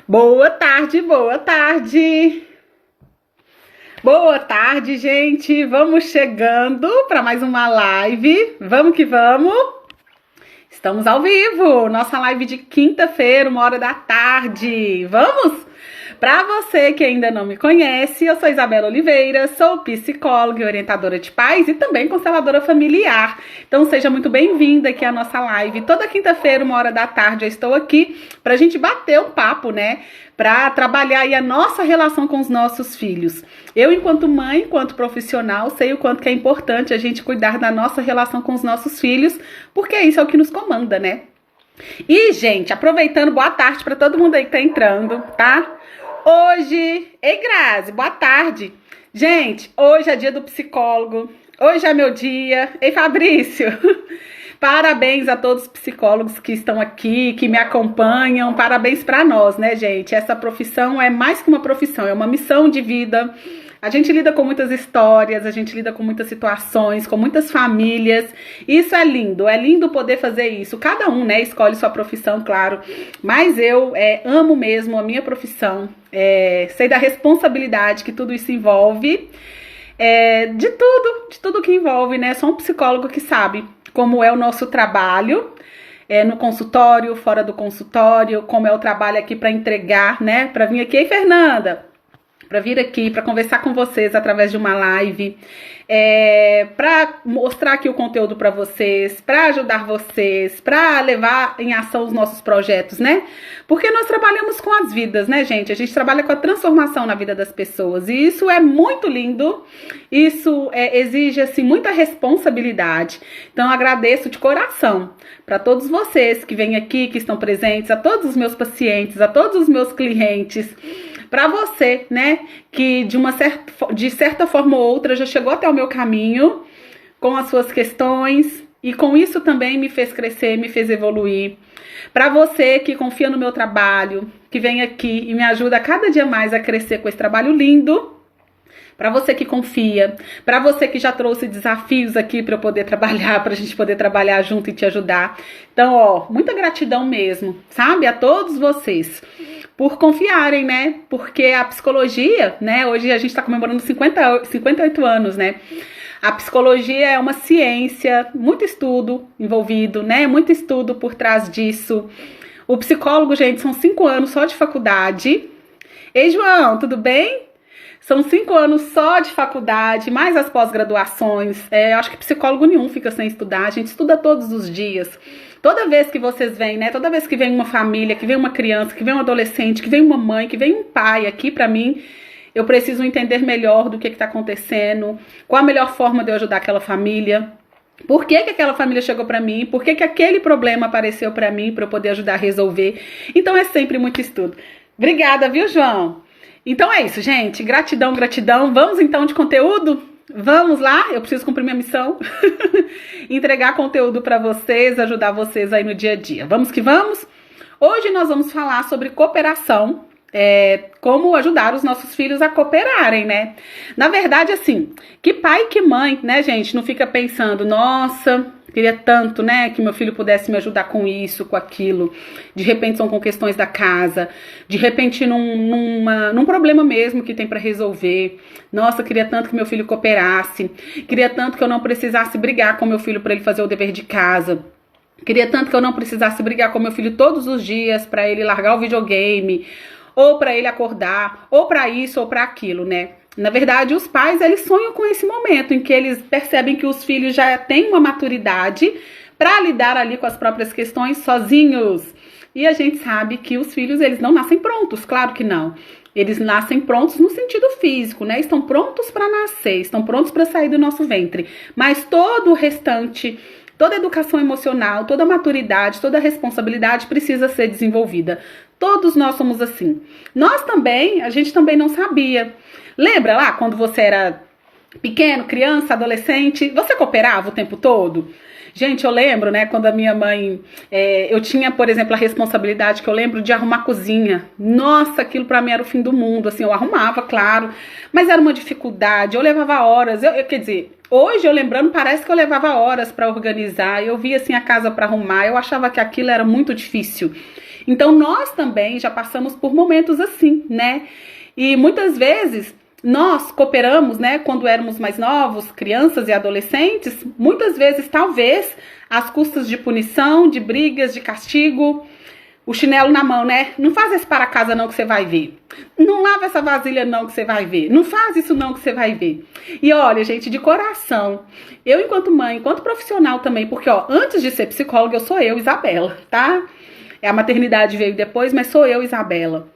Boa tarde, boa tarde. Boa tarde, gente. Vamos chegando para mais uma live. Vamos que vamos. Estamos ao vivo. Nossa live de quinta-feira, 1h da tarde. Vamos? Para você que ainda não me conhece, eu sou Isabela Oliveira, sou psicóloga e orientadora de pais e também consteladora familiar. Então seja muito bem-vinda aqui à nossa live. Toda quinta-feira, 1h da tarde, eu estou aqui para a gente bater um papo, né? Para trabalhar aí a nossa relação com os nossos filhos. Eu, enquanto mãe, enquanto profissional, sei o quanto que é importante a gente cuidar da nossa relação com os nossos filhos, porque isso é o que nos comanda, né? E, gente, aproveitando, boa tarde para todo mundo aí que tá entrando, tá? Hoje, ei Grazi, boa tarde. Gente, hoje é dia do psicólogo, hoje é meu dia. Ei Fabrício, parabéns a todos os psicólogos que estão aqui, que me acompanham, parabéns para nós, né, gente? Essa profissão é mais que uma profissão, é uma missão de vida. A gente lida com muitas histórias, a gente lida com muitas situações, com muitas famílias. Isso é lindo poder fazer isso. Cada um, né, escolhe sua profissão, claro. Mas eu amo mesmo a minha profissão. Sei da responsabilidade que tudo isso envolve. De tudo que envolve, né? Sou um psicólogo que sabe como é o nosso trabalho. No consultório, fora do consultório, como é o trabalho aqui para entregar, né? Para vir aqui, ei Fernanda, para vir aqui, para conversar com vocês através de uma live, para mostrar aqui o conteúdo para vocês, para ajudar vocês, para levar em ação os nossos projetos, né? Porque nós trabalhamos com as vidas, né, gente? A gente trabalha com a transformação na vida das pessoas e isso é muito lindo, isso exige, assim, muita responsabilidade. Então, eu agradeço de coração para todos vocês que vêm aqui, que estão presentes, a todos os meus pacientes, a todos os meus clientes, para você, né, que de certa forma ou outra já chegou até o meu caminho com as suas questões e com isso também me fez crescer, me fez evoluir. Para você que confia no meu trabalho, que vem aqui e me ajuda cada dia mais a crescer com esse trabalho lindo. Para você que confia, para você que já trouxe desafios aqui para eu poder trabalhar, para a gente poder trabalhar junto e te ajudar. Então, muita gratidão mesmo, sabe? A todos vocês por confiarem, né? Porque a psicologia, né? Hoje a gente está comemorando 58 anos, né? A psicologia é uma ciência, muito estudo envolvido, né? Muito estudo por trás disso. O psicólogo, gente, são 5 anos só de faculdade. Ei, João, tudo bem? São 5 anos só de faculdade, mais as pós-graduações. Eu acho que psicólogo nenhum fica sem estudar. A gente estuda todos os dias. Toda vez que vocês vêm, né? Toda vez que vem uma família, que vem uma criança, que vem um adolescente, que vem uma mãe, que vem um pai aqui pra mim, eu preciso entender melhor do que está acontecendo, qual a melhor forma de eu ajudar aquela família, por que aquela família chegou pra mim, por que aquele problema apareceu pra mim, pra eu poder ajudar a resolver. Então é sempre muito estudo. Obrigada, viu, João? Então é isso, gente. Gratidão, gratidão. Vamos então de conteúdo? Vamos lá? Eu preciso cumprir minha missão. Entregar conteúdo para vocês, ajudar vocês aí no dia a dia. Vamos que vamos? Hoje nós vamos falar sobre cooperação. Como ajudar os nossos filhos a cooperarem, né? Na verdade, assim, que pai e que mãe, né, gente, não fica pensando, nossa, queria tanto, né, que meu filho pudesse me ajudar com isso, com aquilo. De repente são com questões da casa, de repente num problema mesmo que tem para resolver. Nossa, queria tanto que meu filho cooperasse, queria tanto que eu não precisasse brigar com meu filho para ele fazer o dever de casa. Queria tanto que eu não precisasse brigar com meu filho todos os dias para ele largar o videogame, ou para ele acordar, ou para isso, ou para aquilo, né? Na verdade, os pais, eles sonham com esse momento em que eles percebem que os filhos já têm uma maturidade para lidar ali com as próprias questões sozinhos. E a gente sabe que os filhos, eles não nascem prontos, claro que não. Eles nascem prontos no sentido físico, né? Estão prontos para nascer, estão prontos para sair do nosso ventre. Mas todo o restante, toda a educação emocional, toda a maturidade, toda a responsabilidade precisa ser desenvolvida. Todos nós somos assim. A gente também não sabia. Lembra lá quando você era pequeno, criança, adolescente, você cooperava o tempo todo? Gente, eu lembro, né, quando a minha mãe, eu tinha, por exemplo, a responsabilidade que eu lembro de arrumar a cozinha. Nossa, aquilo pra mim era o fim do mundo, assim, eu arrumava, claro, mas era uma dificuldade, eu levava horas, quer dizer, Hoje, eu lembrando, parece que eu levava horas para organizar, eu via assim a casa para arrumar, eu achava que aquilo era muito difícil. Então, nós também já passamos por momentos assim, né? E muitas vezes nós cooperamos, né, quando éramos mais novos, crianças e adolescentes, muitas vezes, talvez, às custas de punição, de brigas, de castigo. O chinelo na mão, né? Não faz esse para casa não que você vai ver. Não lava essa vasilha não que você vai ver. Não faz isso não que você vai ver. E olha, gente, de coração, eu enquanto mãe, enquanto profissional também, porque ó, antes de ser psicóloga, eu sou eu, Isabela, tá? A maternidade veio depois, mas sou eu, Isabela.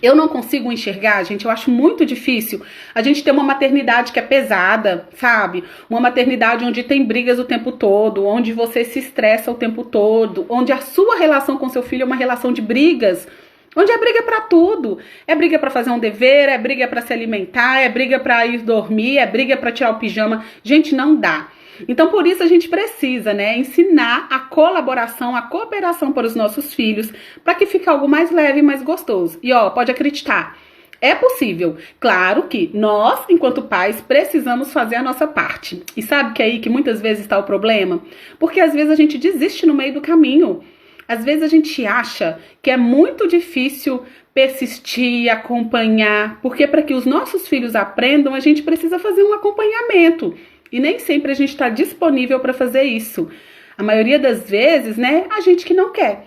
Eu não consigo enxergar, gente, eu acho muito difícil a gente ter uma maternidade que é pesada, sabe? Uma maternidade onde tem brigas o tempo todo, onde você se estressa o tempo todo, onde a sua relação com seu filho é uma relação de brigas, onde é briga pra tudo. É briga pra fazer um dever, é briga pra se alimentar, é briga pra ir dormir, é briga pra tirar o pijama. Gente, não dá. Então, por isso a gente precisa, né, ensinar a colaboração, a cooperação para os nossos filhos, para que fique algo mais leve e mais gostoso. E ó, pode acreditar, é possível. Claro que nós, enquanto pais, precisamos fazer a nossa parte. E sabe que é aí que muitas vezes está o problema? Porque às vezes a gente desiste no meio do caminho. Às vezes a gente acha que é muito difícil persistir, acompanhar, porque para que os nossos filhos aprendam, a gente precisa fazer um acompanhamento. E nem sempre a gente está disponível para fazer isso. A maioria das vezes, né, a gente que não quer.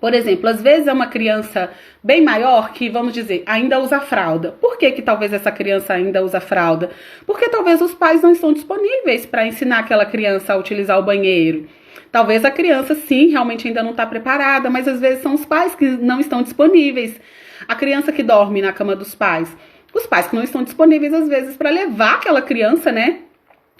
Por exemplo, às vezes é uma criança bem maior que, vamos dizer, ainda usa fralda. Por que talvez essa criança ainda usa fralda? Porque talvez os pais não estão disponíveis para ensinar aquela criança a utilizar o banheiro. Talvez a criança, sim, realmente ainda não está preparada, mas às vezes são os pais que não estão disponíveis. A criança que dorme na cama dos pais. Os pais que não estão disponíveis, às vezes, para levar aquela criança, né,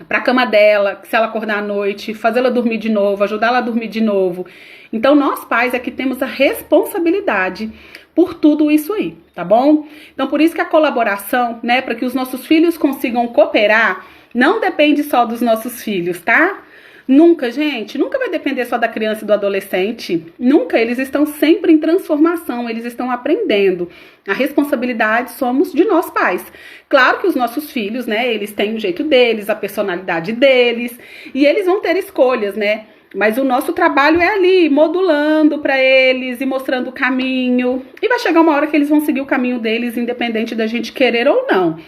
para a cama dela, se ela acordar à noite, fazer ela dormir de novo, ajudar ela a dormir de novo. Então, nós pais é que temos a responsabilidade por tudo isso aí, tá bom? Então, por isso que a colaboração, né, para que os nossos filhos consigam cooperar, não depende só dos nossos filhos, tá? Nunca, gente, nunca vai depender só da criança e do adolescente. Nunca, eles estão sempre em transformação, eles estão aprendendo. A responsabilidade somos de nós pais. Claro que os nossos filhos, né, eles têm o jeito deles, a personalidade deles, e eles vão ter escolhas, né? Mas o nosso trabalho é ali, modulando para eles e mostrando o caminho. E vai chegar uma hora que eles vão seguir o caminho deles, independente da gente querer ou não.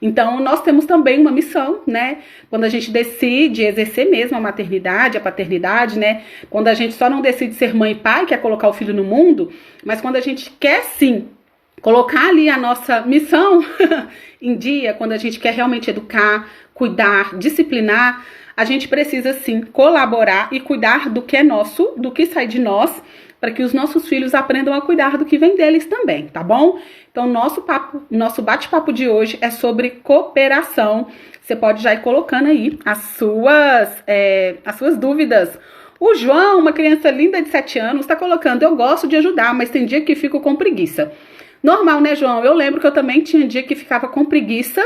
Então, nós temos também uma missão, né? Quando a gente decide exercer mesmo a maternidade, a paternidade, né? Quando a gente só não decide ser mãe e pai, que é colocar o filho no mundo, mas quando a gente quer, sim, colocar ali a nossa missão em dia, quando a gente quer realmente educar, cuidar, disciplinar, a gente precisa, sim, colaborar e cuidar do que é nosso, do que sai de nós, para que os nossos filhos aprendam a cuidar do que vem deles também, tá bom? Então, nosso bate-papo de hoje é sobre cooperação. Você pode já ir colocando aí as suas dúvidas. O João, uma criança linda de 7 anos, está colocando: eu gosto de ajudar, mas tem dia que fico com preguiça. Normal, né, João? Eu lembro que eu também tinha dia que ficava com preguiça.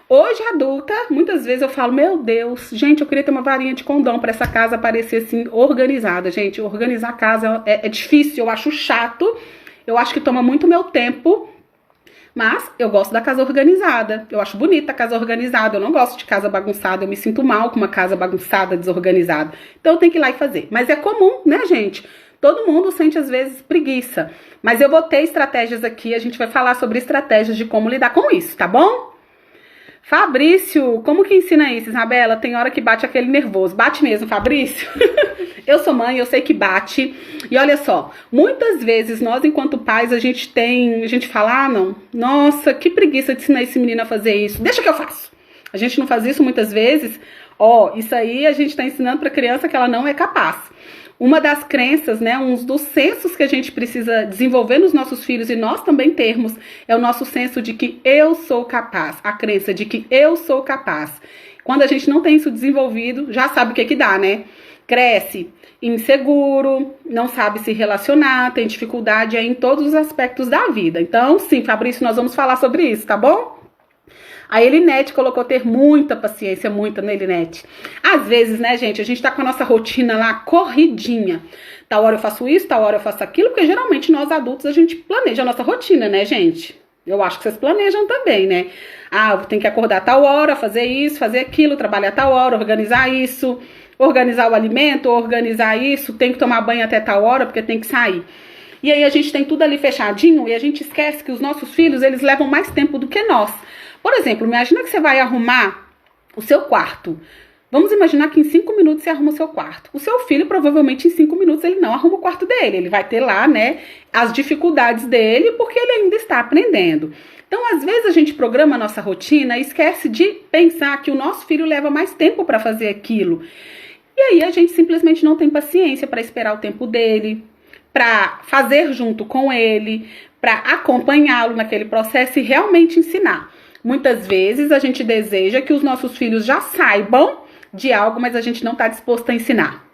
Hoje, adulta, muitas vezes eu falo: meu Deus, gente, eu queria ter uma varinha de condão para essa casa parecer assim organizada. Gente, organizar a casa é difícil, eu acho chato, eu acho que toma muito meu tempo, mas eu gosto da casa organizada, eu acho bonita a casa organizada, eu não gosto de casa bagunçada, eu me sinto mal com uma casa bagunçada, desorganizada. Então eu tenho que ir lá e fazer. Mas é comum, né, gente? Todo mundo sente às vezes preguiça, mas eu vou ter estratégias aqui, a gente vai falar sobre estratégias de como lidar com isso, tá bom? Fabrício, como que ensina isso, Isabela? Tem hora que bate aquele nervoso. Bate mesmo, Fabrício? Eu sou mãe, eu sei que bate. E olha só, muitas vezes nós, enquanto pais, a gente fala: ah, não, nossa, que preguiça de ensinar esse menino a fazer isso. Deixa que eu faço. A gente não faz isso muitas vezes. Isso aí a gente está ensinando para a criança que ela não é capaz. Uma das crenças, né, um dos sensos que a gente precisa desenvolver nos nossos filhos, e nós também termos, é o nosso senso de que eu sou capaz, a crença de que eu sou capaz. Quando a gente não tem isso desenvolvido, já sabe o que dá, né? Cresce inseguro, não sabe se relacionar, tem dificuldade em todos os aspectos da vida. Então, sim, Fabrício, nós vamos falar sobre isso, tá bom? A Elinete colocou ter muita paciência, muita, né, Elinete? Às vezes, né, gente, a gente tá com a nossa rotina lá corridinha. Tal hora eu faço isso, tal hora eu faço aquilo, porque geralmente nós adultos a gente planeja a nossa rotina, né, gente? Eu acho que vocês planejam também, né? Ah, tem que acordar a tal hora, fazer isso, fazer aquilo, trabalhar a tal hora, organizar isso, organizar o alimento, organizar isso, tem que tomar banho até tal hora, porque tem que sair. E aí a gente tem tudo ali fechadinho e a gente esquece que os nossos filhos, eles levam mais tempo do que nós. Por exemplo, imagina que você vai arrumar o seu quarto. Vamos imaginar que em 5 minutos você arruma o seu quarto. O seu filho, provavelmente, em 5 minutos, ele não arruma o quarto dele. Ele vai ter lá, né, as dificuldades dele, porque ele ainda está aprendendo. Então, às vezes, a gente programa a nossa rotina e esquece de pensar que o nosso filho leva mais tempo para fazer aquilo. E aí, a gente simplesmente não tem paciência para esperar o tempo dele, para fazer junto com ele, para acompanhá-lo naquele processo e realmente ensinar. Muitas vezes, a gente deseja que os nossos filhos já saibam de algo, mas a gente não está disposto a ensinar.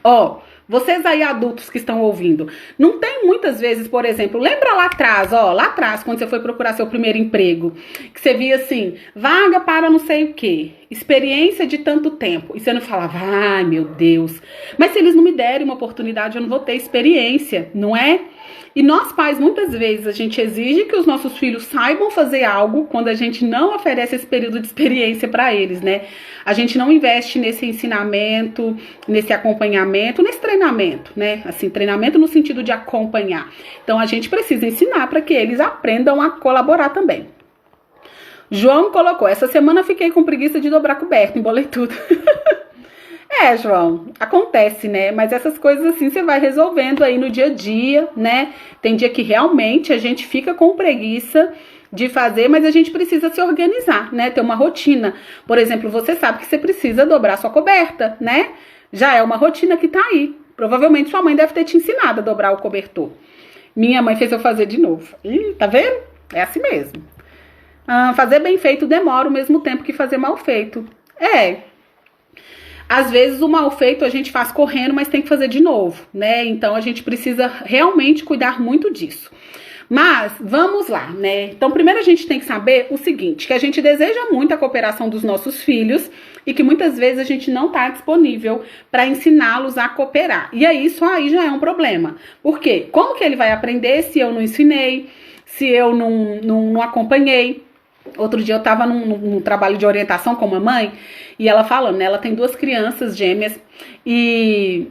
Ó, vocês aí adultos que estão ouvindo, não tem muitas vezes, por exemplo, lembra lá atrás, quando você foi procurar seu primeiro emprego, que você via assim, vaga para não sei o quê, experiência de tanto tempo, e você não falava, ai meu Deus, mas se eles não me derem uma oportunidade, eu não vou ter experiência, não é? E nós pais, muitas vezes, a gente exige que os nossos filhos saibam fazer algo quando a gente não oferece esse período de experiência para eles, né? A gente não investe nesse ensinamento, nesse acompanhamento, nesse treinamento, né? Assim, treinamento no sentido de acompanhar. Então, a gente precisa ensinar para que eles aprendam a colaborar também. João colocou, essa semana fiquei com preguiça de dobrar coberta, embolei tudo. João, acontece, né? Mas essas coisas assim você vai resolvendo aí no dia a dia, né? Tem dia que realmente a gente fica com preguiça de fazer, mas a gente precisa se organizar, né? Ter uma rotina. Por exemplo, você sabe que você precisa dobrar sua coberta, né? Já é uma rotina que tá aí. Provavelmente sua mãe deve ter te ensinado a dobrar o cobertor. Minha mãe fez eu fazer de novo. Tá vendo? É assim mesmo. Fazer bem feito demora o mesmo tempo que fazer mal feito. Às vezes o mal feito a gente faz correndo, mas tem que fazer de novo, né? Então a gente precisa realmente cuidar muito disso. Mas vamos lá, né? Então primeiro a gente tem que saber o seguinte, que a gente deseja muito a cooperação dos nossos filhos e que muitas vezes a gente não está disponível para ensiná-los a cooperar. E aí isso aí já é um problema. Por quê? Como que ele vai aprender se eu não ensinei, se eu não acompanhei? Outro dia eu estava num trabalho de orientação com uma mãe e ela falando, né? Ela tem 2 crianças gêmeas e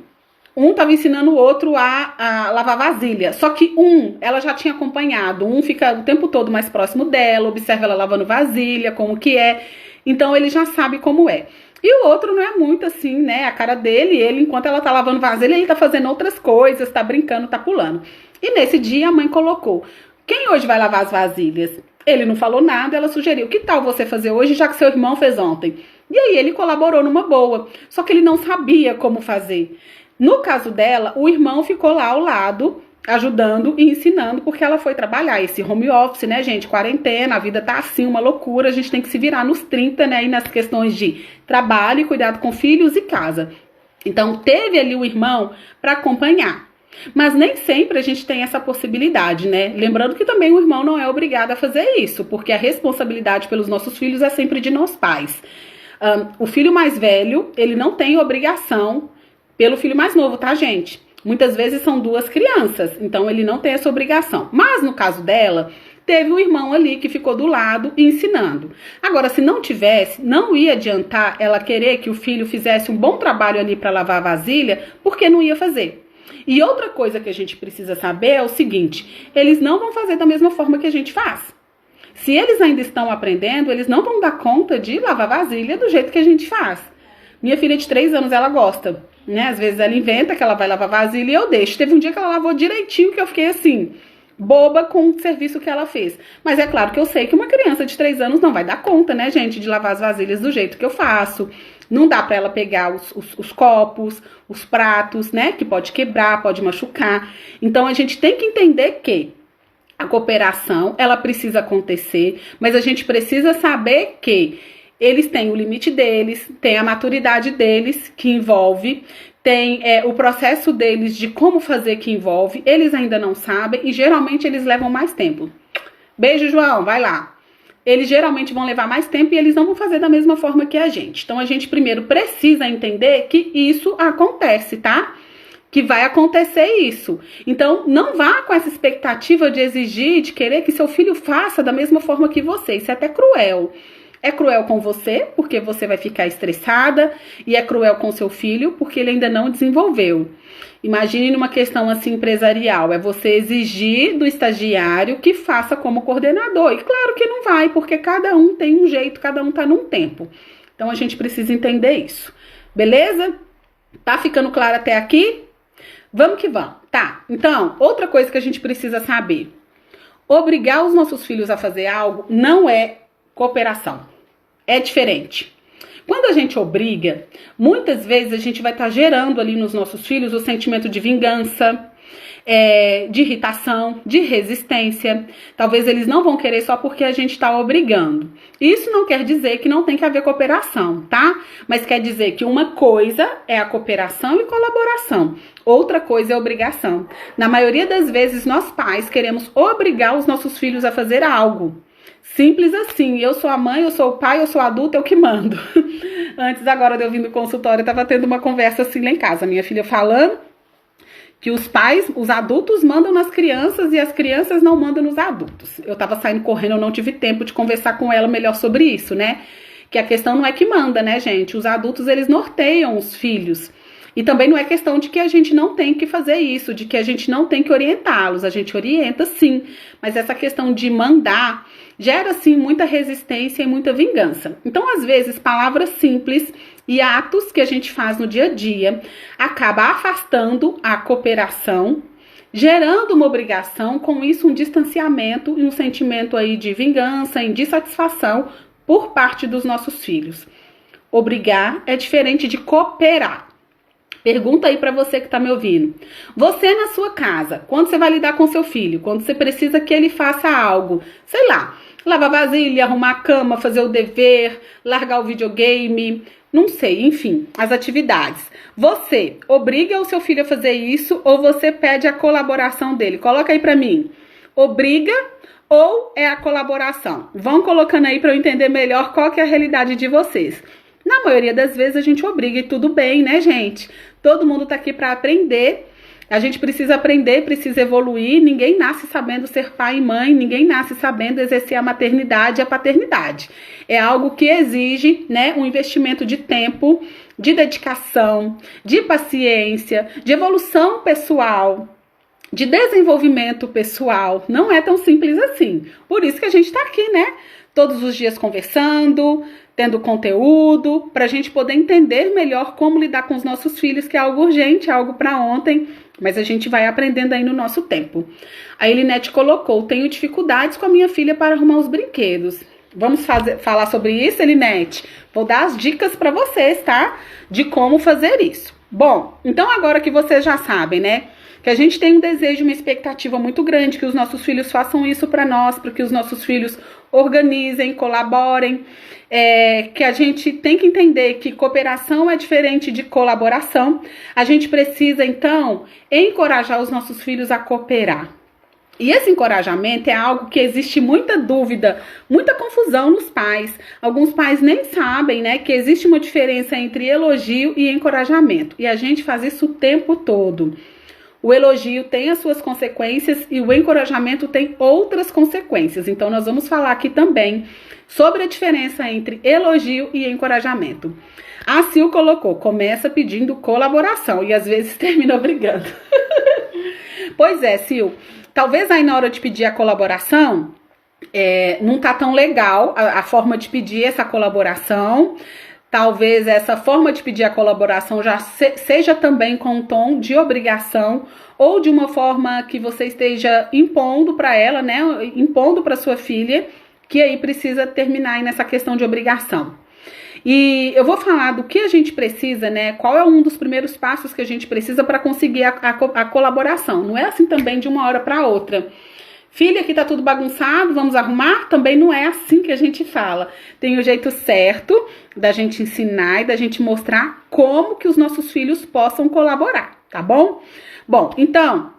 um estava ensinando o outro a lavar vasilha. Só que ela já tinha acompanhado. Um fica o tempo todo mais próximo dela, observa ela lavando vasilha, como que é. Então ele já sabe como é. E o outro não é muito assim, né? A cara dele, ele enquanto ela tá lavando vasilha, ele tá fazendo outras coisas, tá brincando, tá pulando. E nesse dia a mãe colocou, quem hoje vai lavar as vasilhas? Ele não falou nada, ela sugeriu, que tal você fazer hoje, já que seu irmão fez ontem? E aí ele colaborou numa boa, só que ele não sabia como fazer. No caso dela, o irmão ficou lá ao lado, ajudando e ensinando, porque ela foi trabalhar. Esse home office, né, gente, quarentena, a vida tá assim, uma loucura, a gente tem que se virar nos 30, né, e nas questões de trabalho, cuidado com filhos e casa. Então, teve ali o irmão para acompanhar. Mas nem sempre a gente tem essa possibilidade, né? Lembrando que também o irmão não é obrigado a fazer isso, porque a responsabilidade pelos nossos filhos é sempre de nós pais. O filho mais velho, ele não tem obrigação pelo filho mais novo, tá, gente? Muitas vezes são 2 crianças, então ele não tem essa obrigação. Mas no caso dela, teve um irmão ali que ficou do lado e ensinando. Agora, se não tivesse, não ia adiantar ela querer que o filho fizesse um bom trabalho ali para lavar a vasilha, porque não ia fazer. E outra coisa que a gente precisa saber é o seguinte, eles não vão fazer da mesma forma que a gente faz. Se eles ainda estão aprendendo, eles não vão dar conta de lavar vasilha do jeito que a gente faz. Minha filha de 3 anos, ela gosta, né? Às vezes ela inventa que ela vai lavar vasilha e eu deixo. Teve um dia que ela lavou direitinho, que eu fiquei assim, boba com o serviço que ela fez. Mas é claro que eu sei que uma criança de 3 anos não vai dar conta, né, gente, de lavar as vasilhas do jeito que eu faço. Não dá pra ela pegar os copos, os pratos, né, que pode quebrar, pode machucar. Então, a gente tem que entender que a cooperação, ela precisa acontecer, mas a gente precisa saber que eles têm o limite deles, tem a maturidade deles, que envolve, tem o processo deles de como fazer, que envolve, eles ainda não sabem e geralmente eles levam mais tempo. Beijo, João, vai lá. Eles geralmente vão levar mais tempo e eles não vão fazer da mesma forma que a gente. Então, a gente primeiro precisa entender que isso acontece, tá? que vai acontecer isso. Então, não vá com essa expectativa de exigir, de querer que seu filho faça da mesma forma que você. Isso é até cruel. É cruel com você, porque você vai ficar estressada, e é cruel com seu filho, porque ele ainda não desenvolveu. Imagine numa questão assim empresarial, é você exigir do estagiário que faça como coordenador. E claro que não vai, porque cada um tem um jeito, cada um tá num tempo. Então a gente precisa entender isso. Beleza? Tá ficando claro até aqui? Vamos que vamos. Tá, então, outra coisa que a gente precisa saber. Obrigar os nossos filhos a fazer algo não é cooperação. É diferente. Quando a gente obriga, muitas vezes a gente vai estar gerando ali nos nossos filhos o sentimento de vingança, de irritação, de resistência. Talvez eles não vão querer só porque a gente está obrigando. Isso não quer dizer que não tem que haver cooperação, tá? Mas quer dizer que uma coisa é a cooperação e colaboração. Outra coisa é obrigação. Na maioria das vezes, nós pais queremos obrigar os nossos filhos a fazer algo. Simples assim, eu sou a mãe, eu sou o pai, eu sou adulto, eu que mando. Antes agora de eu vir no consultório, eu tava tendo uma conversa assim lá em casa. Minha filha falando que os pais, os adultos mandam nas crianças e as crianças não mandam nos adultos. Eu tava saindo correndo, eu não tive tempo de conversar com ela melhor sobre isso, né? Que a questão não é que manda, né, gente? Os adultos, eles norteiam os filhos. E também não é questão de que a gente não tem que fazer isso, de que a gente não tem que orientá-los. A gente orienta sim, mas essa questão de mandar gera sim muita resistência e muita vingança. Então, às vezes, palavras simples e atos que a gente faz no dia a dia acaba afastando a cooperação, gerando uma obrigação, com isso um distanciamento e um sentimento aí de vingança, insatisfação por parte dos nossos filhos. Obrigar é diferente de cooperar. Pergunta aí pra você que tá me ouvindo. Você na sua casa, quando você vai lidar com seu filho, quando você precisa que ele faça algo, sei lá, lavar vasilha, arrumar a cama, fazer o dever, largar o videogame, não sei, enfim, as atividades. Você obriga o seu filho a fazer isso ou você pede a colaboração dele? Coloca aí pra mim. Obriga ou é a colaboração? Vão colocando aí pra eu entender melhor qual que é a realidade de vocês. Na maioria das vezes a gente obriga e tudo bem, né, gente? Todo mundo tá aqui para aprender. A gente precisa aprender, precisa evoluir. Ninguém nasce sabendo ser pai e mãe, ninguém nasce sabendo exercer a maternidade e a paternidade. É algo que exige, né, um investimento de tempo, de dedicação, de paciência, de evolução pessoal, de desenvolvimento pessoal. Não é tão simples assim. Por isso que a gente tá aqui, né? Todos os dias conversando, tendo conteúdo, para a gente poder entender melhor como lidar com os nossos filhos, que é algo urgente, é algo para ontem, mas a gente vai aprendendo aí no nosso tempo. A Elinete colocou: tenho dificuldades com a minha filha para arrumar os brinquedos. Vamos falar sobre isso, Elinete? Vou dar as dicas para vocês, tá? De como fazer isso. Bom, então agora que vocês já sabem, né? Que a gente tem um desejo, uma expectativa muito grande que os nossos filhos façam isso para nós, para que os nossos filhos organizem, colaborem, que a gente tem que entender que cooperação é diferente de colaboração. A gente precisa, então, encorajar os nossos filhos a cooperar. E esse encorajamento é algo que existe muita dúvida, muita confusão nos pais. Alguns pais nem sabem, né, que existe uma diferença entre elogio e encorajamento. E a gente faz isso o tempo todo. O elogio tem as suas consequências e o encorajamento tem outras consequências. Então, nós vamos falar aqui também sobre a diferença entre elogio e encorajamento. A Sil colocou: começa pedindo colaboração e às vezes termina brigando. Pois é, Sil, talvez aí na hora de pedir a colaboração, não tá tão legal a forma de pedir essa colaboração. Talvez essa forma de pedir a colaboração já seja também com um tom de obrigação ou de uma forma que você esteja impondo para ela, né? Impondo para sua filha, que aí precisa terminar aí nessa questão de obrigação. E eu vou falar do que a gente precisa, né? Qual é um dos primeiros passos que a gente precisa para conseguir a colaboração. Não é assim também de uma hora para outra. Filha, aqui tá tudo bagunçado, vamos arrumar? Também não é assim que a gente fala. Tem o jeito certo da gente ensinar e da gente mostrar como que os nossos filhos possam colaborar, tá bom? Bom, então,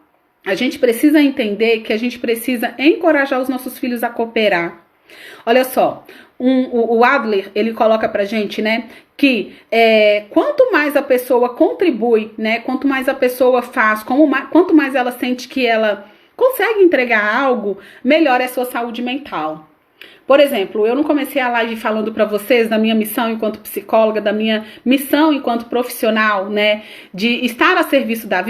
a gente precisa entender que a gente precisa encorajar os nossos filhos a cooperar. Olha só, o Adler, ele coloca pra gente, né, que quanto mais a pessoa contribui, né, quanto mais a pessoa faz, quanto mais ela sente que ela consegue entregar algo, melhor é a sua saúde mental. Por exemplo, eu não comecei a live falando para vocês da minha missão enquanto psicóloga, da minha missão enquanto profissional, né? De estar a serviço da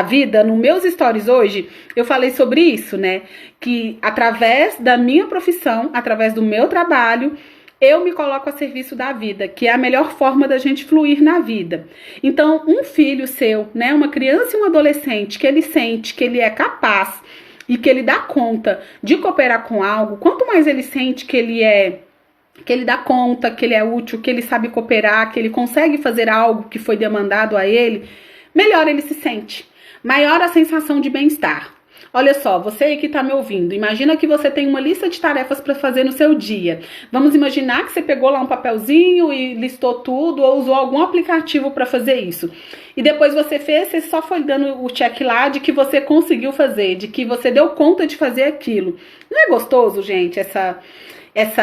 vida. Nos meus stories hoje, eu falei sobre isso, né? Que através da minha profissão, através do meu trabalho, eu me coloco a serviço da vida, que é a melhor forma da gente fluir na vida. Então, um filho seu, né? Uma criança e um adolescente que ele sente que ele é capaz e que ele dá conta de cooperar com algo, quanto mais ele sente que ele dá conta, que ele é útil, que ele sabe cooperar, que ele consegue fazer algo que foi demandado a ele, melhor ele se sente. Maior a sensação de bem-estar. Olha só, você aí que tá me ouvindo, imagina que você tem uma lista de tarefas para fazer no seu dia. Vamos imaginar que você pegou lá um papelzinho e listou tudo ou usou algum aplicativo para fazer isso. E depois você só foi dando o check lá de que você conseguiu fazer, de que você deu conta de fazer aquilo. Não é gostoso, gente,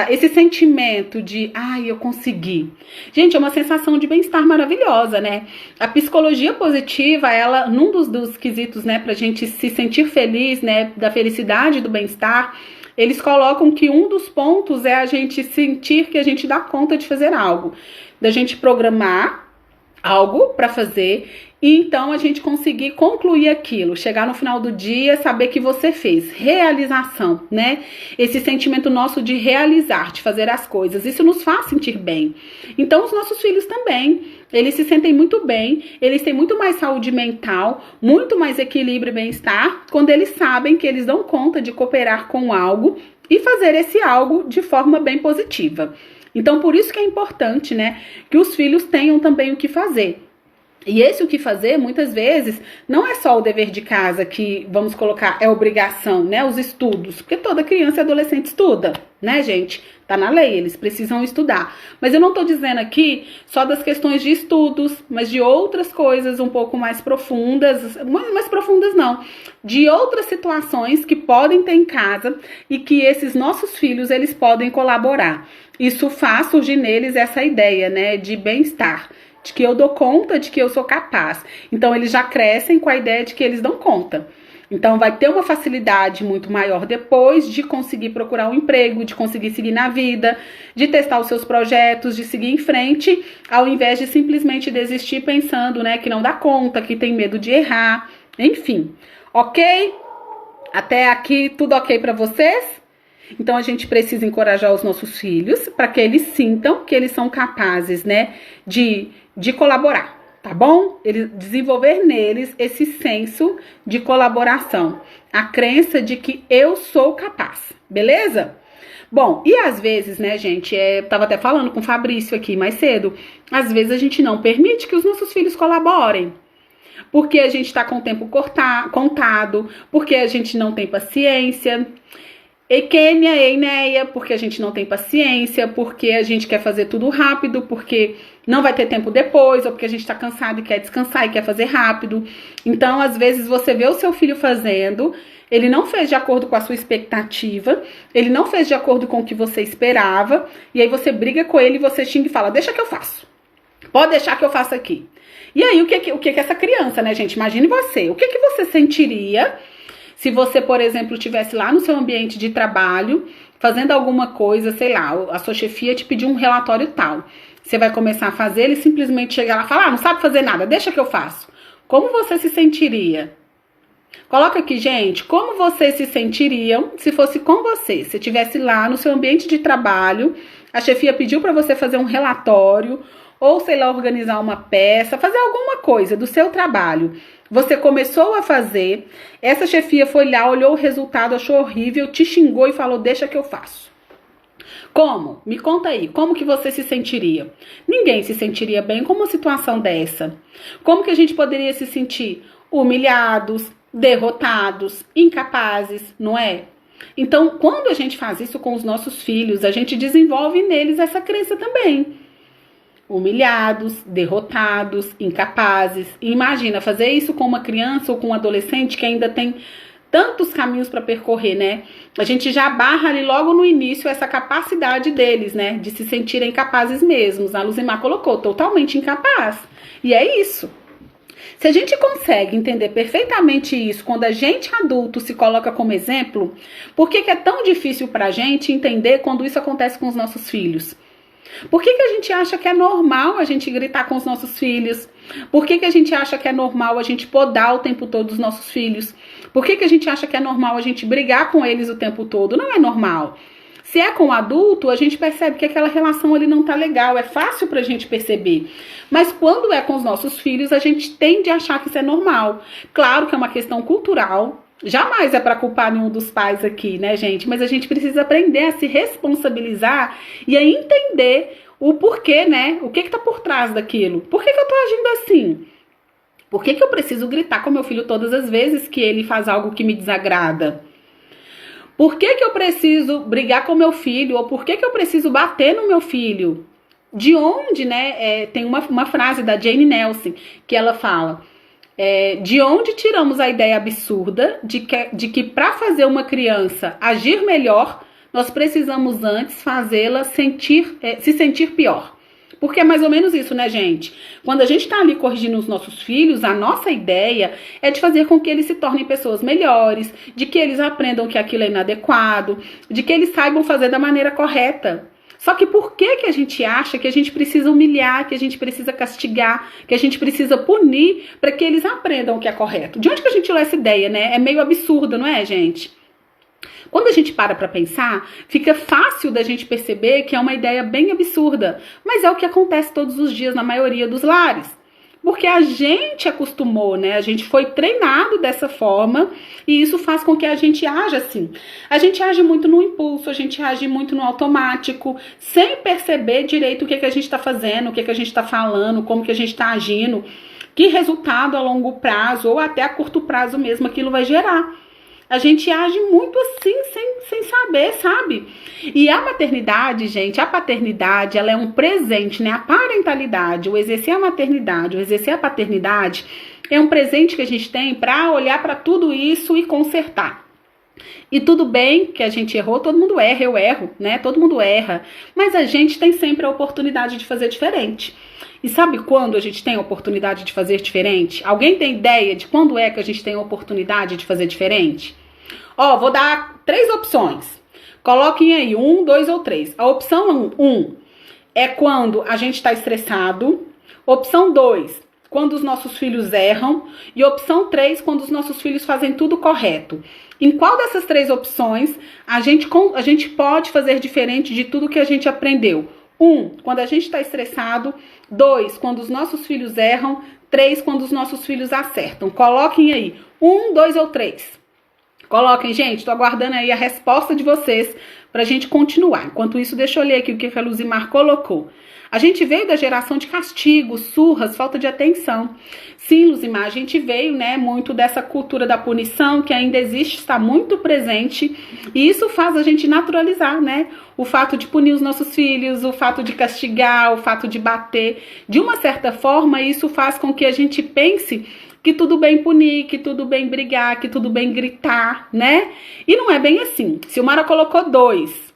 esse sentimento de, eu consegui. Gente, é uma sensação de bem-estar maravilhosa, né? A psicologia positiva, ela, num dos quesitos, né, pra gente se sentir feliz, né, da felicidade e do bem-estar, eles colocam que um dos pontos é a gente sentir que a gente dá conta de fazer algo. Da gente programar algo para fazer e então a gente conseguir concluir aquilo, chegar no final do dia, saber que você fez, realização, né? Esse sentimento nosso de realizar, de fazer as coisas, isso nos faz sentir bem. Então os nossos filhos também, eles se sentem muito bem, eles têm muito mais saúde mental, muito mais equilíbrio e bem-estar, quando eles sabem que eles dão conta de cooperar com algo e fazer esse algo de forma bem positiva. Então, por isso que é importante, né, que os filhos tenham também o que fazer. E esse o que fazer, muitas vezes, não é só o dever de casa que, vamos colocar, é obrigação, né, os estudos. Porque toda criança e adolescente estuda, né, gente? Tá na lei, eles precisam estudar. Mas eu não tô dizendo aqui só das questões de estudos, mas de outras coisas um pouco mais profundas, mais profundas não, de outras situações que podem ter em casa e que esses nossos filhos, eles podem colaborar. Isso faz surgir neles essa ideia, né, de bem-estar, de que eu dou conta, de que eu sou capaz. Então, eles já crescem com a ideia de que eles dão conta. Então, vai ter uma facilidade muito maior depois de conseguir procurar um emprego, de conseguir seguir na vida, de testar os seus projetos, de seguir em frente, ao invés de simplesmente desistir pensando, né, que não dá conta, que tem medo de errar, enfim. Ok? Até aqui, tudo ok para vocês? Então, a gente precisa encorajar os nossos filhos para que eles sintam que eles são capazes, né, de colaborar, tá bom? Desenvolver neles esse senso de colaboração, a crença de que eu sou capaz, beleza? Bom, e às vezes, né, gente, tava até falando com o Fabrício aqui mais cedo, às vezes a gente não permite que os nossos filhos colaborem. Porque a gente tá com o tempo contado, porque a gente não tem paciência. E Kênia, e Inéia, porque a gente não tem paciência, porque a gente quer fazer tudo rápido, porque não vai ter tempo depois, ou porque a gente tá cansado e quer descansar e quer fazer rápido. Então, às vezes, você vê o seu filho fazendo, ele não fez de acordo com a sua expectativa, ele não fez de acordo com o que você esperava, e aí você briga com ele, você xinga e fala, deixa que eu faço. Pode deixar que eu faço aqui. E aí, o que essa criança, né, gente? Imagine você. O que você sentiria se você, por exemplo, estivesse lá no seu ambiente de trabalho, fazendo alguma coisa, sei lá, a sua chefia te pediu um relatório tal. Você vai começar a fazer, ele simplesmente chega lá e fala, não sabe fazer nada, deixa que eu faço. Como você se sentiria? Coloca aqui, gente, como vocês se sentiriam se fosse com você? Se estivesse lá no seu ambiente de trabalho, a chefia pediu para você fazer um relatório, ou sei lá, organizar uma peça, fazer alguma coisa do seu trabalho. Você começou a fazer, essa chefia foi lá, olhou o resultado, achou horrível, te xingou e falou, deixa que eu faço. Como? Me conta aí, como que você se sentiria? Ninguém se sentiria bem com uma situação dessa. Como que a gente poderia se sentir? Humilhados, derrotados, incapazes, não é? Então, quando a gente faz isso com os nossos filhos, a gente desenvolve neles essa crença também. Humilhados, derrotados, incapazes. E imagina, fazer isso com uma criança ou com um adolescente que ainda tem tantos caminhos para percorrer, né? A gente já barra ali logo no início essa capacidade deles, né? De se sentirem capazes mesmos. A Luzimar colocou, totalmente incapaz. E é isso. Se a gente consegue entender perfeitamente isso quando a gente adulto se coloca como exemplo, por que é tão difícil pra gente entender quando isso acontece com os nossos filhos? Por que a gente acha que é normal a gente gritar com os nossos filhos? Por que a gente acha que é normal a gente podar o tempo todo os nossos filhos? Por que a gente acha que é normal a gente brigar com eles o tempo todo? Não é normal. Se é com o adulto, a gente percebe que aquela relação ali não tá legal, é fácil pra gente perceber. Mas quando é com os nossos filhos, a gente tende a achar que isso é normal. Claro que é uma questão cultural, jamais é pra culpar nenhum dos pais aqui, né, gente? Mas a gente precisa aprender a se responsabilizar e a entender o porquê, né? O que tá por trás daquilo? Por que eu tô agindo assim? Por que eu preciso gritar com meu filho todas as vezes que ele faz algo que me desagrada? Por que eu preciso brigar com meu filho? Ou por que eu preciso bater no meu filho? De onde, né? Tem uma frase da Jane Nelson que ela fala: de onde tiramos a ideia absurda de que para fazer uma criança agir melhor, nós precisamos antes fazê-la se sentir pior? Porque é mais ou menos isso, né, gente? Quando a gente tá ali corrigindo os nossos filhos, a nossa ideia é de fazer com que eles se tornem pessoas melhores, de que eles aprendam que aquilo é inadequado, de que eles saibam fazer da maneira correta. Só que por que a gente acha que a gente precisa humilhar, que a gente precisa castigar, que a gente precisa punir para que eles aprendam o que é correto? De onde que a gente tirou essa ideia, né? É meio absurdo, não é, gente? Quando a gente para pensar, fica fácil da gente perceber que é uma ideia bem absurda, mas é o que acontece todos os dias na maioria dos lares. Porque a gente acostumou, né? A gente foi treinado dessa forma e isso faz com que a gente haja assim. A gente age muito no impulso, a gente age muito no automático, sem perceber direito o que a gente está fazendo, o que a gente está falando, como que a gente está agindo, que resultado a longo prazo ou até a curto prazo mesmo aquilo vai gerar. A gente age muito assim, sem saber, sabe? E a maternidade, gente, a paternidade, ela é um presente, né? A parentalidade, o exercer a maternidade, o exercer a paternidade, é um presente que a gente tem para olhar para tudo isso e consertar. E tudo bem que a gente errou, todo mundo erra, eu erro, né? Todo mundo erra. Mas a gente tem sempre a oportunidade de fazer diferente. E sabe quando a gente tem a oportunidade de fazer diferente? Alguém tem ideia de quando é que a gente tem a oportunidade de fazer diferente? Ó, vou dar 3 opções. Coloquem aí 1, 2 ou 3. A opção 1 é quando a gente está estressado. Opção 2, quando os nossos filhos erram. E opção 3, quando os nossos filhos fazem tudo correto. Em qual dessas 3 opções a gente pode fazer diferente de tudo que a gente aprendeu? 1, quando a gente está estressado. 2, quando os nossos filhos erram. 3, quando os nossos filhos acertam. Coloquem aí 1, 2 ou 3. Coloquem, gente, tô aguardando aí a resposta de vocês pra gente continuar. Enquanto isso, deixa eu ler aqui o que a Luzimar colocou. A gente veio da geração de castigos, surras, falta de atenção. Sim, Luzimar, a gente veio, né, muito dessa cultura da punição que ainda existe, está muito presente. E isso faz a gente naturalizar, né, o fato de punir os nossos filhos, o fato de castigar, o fato de bater. De uma certa forma, isso faz com que a gente pense que tudo bem punir, que tudo bem brigar, que tudo bem gritar, né? E não é bem assim. Silmara colocou 2.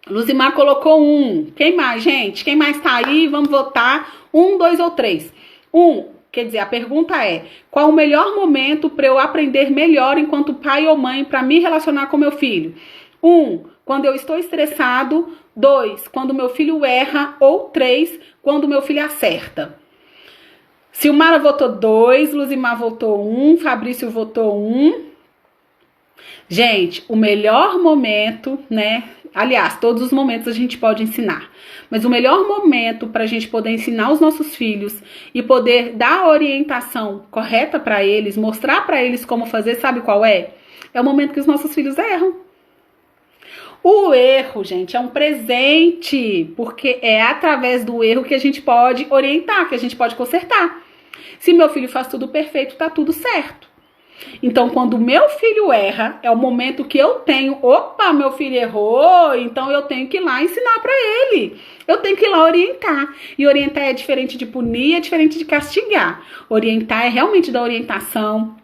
Luzimar colocou 1. Quem mais, gente? Quem mais tá aí? Vamos votar. 1, 2 ou 3? 1. Quer dizer, a pergunta é: qual o melhor momento para eu aprender melhor enquanto pai ou mãe para me relacionar com meu filho? 1. Quando eu estou estressado. 2. Quando meu filho erra. Ou 3. Quando meu filho acerta. Silmara votou 2, Luzimar votou 1, Fabrício votou 1. Gente, o melhor momento, né? Aliás, todos os momentos a gente pode ensinar. Mas o melhor momento para a gente poder ensinar os nossos filhos e poder dar a orientação correta para eles, mostrar para eles como fazer, sabe qual é? É o momento que os nossos filhos erram. O erro, gente, é um presente, porque é através do erro que a gente pode orientar, que a gente pode consertar. Se meu filho faz tudo perfeito, tá tudo certo. Então, quando meu filho erra, é o momento que eu tenho, opa, meu filho errou, então eu tenho que ir lá ensinar para ele. Eu tenho que ir lá orientar. E orientar é diferente de punir, é diferente de castigar. Orientar é realmente dar orientação,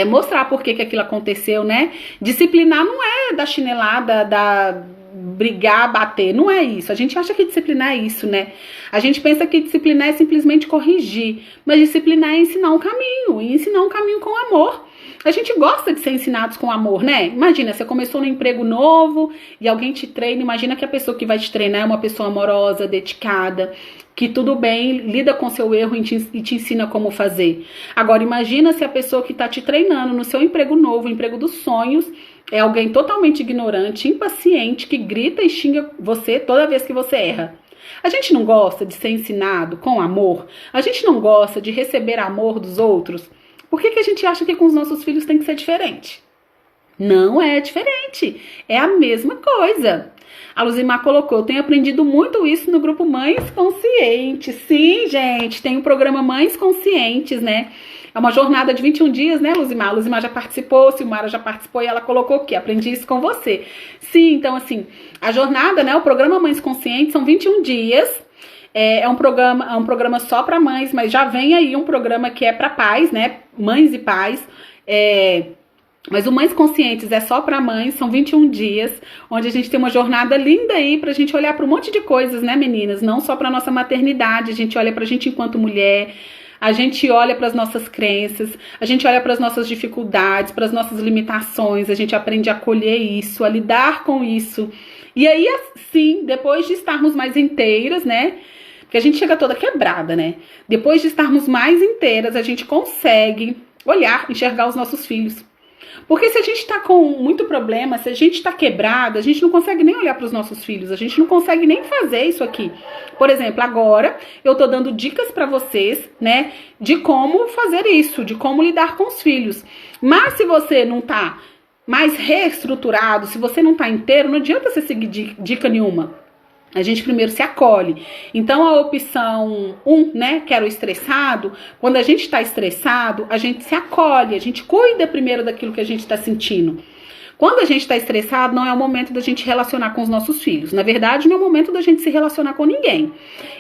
mostrar por que aquilo aconteceu, né? Disciplinar não é dar chinelada, brigar, bater, não é isso. A gente acha que disciplinar é isso, né? A gente pensa que disciplinar é simplesmente corrigir, mas disciplinar é ensinar um caminho, e ensinar um caminho com amor. A gente gosta de ser ensinados com amor, né? Imagina, você começou num emprego novo e alguém te treina, imagina que a pessoa que vai te treinar é uma pessoa amorosa, dedicada, que tudo bem, lida com seu erro e te ensina como fazer. Agora, imagina se a pessoa que está te treinando no seu emprego novo, o emprego dos sonhos, é alguém totalmente ignorante, impaciente, que grita e xinga você toda vez que você erra. A gente não gosta de ser ensinado com amor? A gente não gosta de receber amor dos outros? Por que a gente acha que com os nossos filhos tem que ser diferente? Não é diferente, é a mesma coisa. A Luzimar colocou, eu tenho aprendido muito isso no grupo Mães Conscientes. Sim, gente, tem o programa Mães Conscientes, né? É uma jornada de 21 dias, né, Luzimar? A Luzimar já participou, Silmara já participou e ela colocou aqui, aprendi isso com você. Sim, então assim, a jornada, né, o programa Mães Conscientes são 21 dias. É um programa só para mães, mas já vem aí um programa que é para pais, né? Mães e pais. Mas o Mães Conscientes é só para mães, são 21 dias, onde a gente tem uma jornada linda aí pra gente olhar para um monte de coisas, né, meninas? Não só pra nossa maternidade, a gente olha pra gente enquanto mulher, a gente olha para as nossas crenças, a gente olha para as nossas dificuldades, para as nossas limitações, a gente aprende a acolher isso, a lidar com isso. E aí, assim, depois de estarmos mais inteiras, né? Porque a gente chega toda quebrada, né? Depois de estarmos mais inteiras, a gente consegue olhar, enxergar os nossos filhos. Porque se a gente tá com muito problema, se a gente tá quebrada, a gente não consegue nem olhar para os nossos filhos, a gente não consegue nem fazer isso aqui. Por exemplo, agora eu tô dando dicas para vocês, né, de como fazer isso, de como lidar com os filhos. Mas se você não tá mais reestruturado, se você não tá inteiro, não adianta você seguir dica nenhuma. A gente primeiro se acolhe. Então a opção 1, né, que era o estressado, quando a gente está estressado, a gente se acolhe, a gente cuida primeiro daquilo que a gente está sentindo. Quando a gente está estressado, não é o momento da gente relacionar com os nossos filhos. Na verdade, não é o momento da gente se relacionar com ninguém.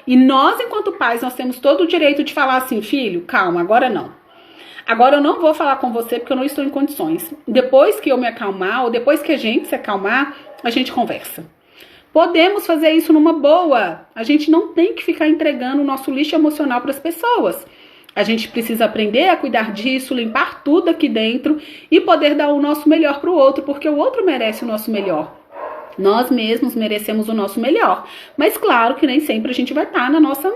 E nós, enquanto pais, nós temos todo o direito de falar assim, filho, calma, agora não. Agora eu não vou falar com você porque eu não estou em condições. Depois que eu me acalmar, ou depois que a gente se acalmar, a gente conversa. Podemos fazer isso numa boa. A gente não tem que ficar entregando o nosso lixo emocional para as pessoas. A gente precisa aprender a cuidar disso, limpar tudo aqui dentro e poder dar o nosso melhor para o outro, porque o outro merece o nosso melhor. Nós mesmos merecemos o nosso melhor. Mas claro que nem sempre a gente vai estar no nosso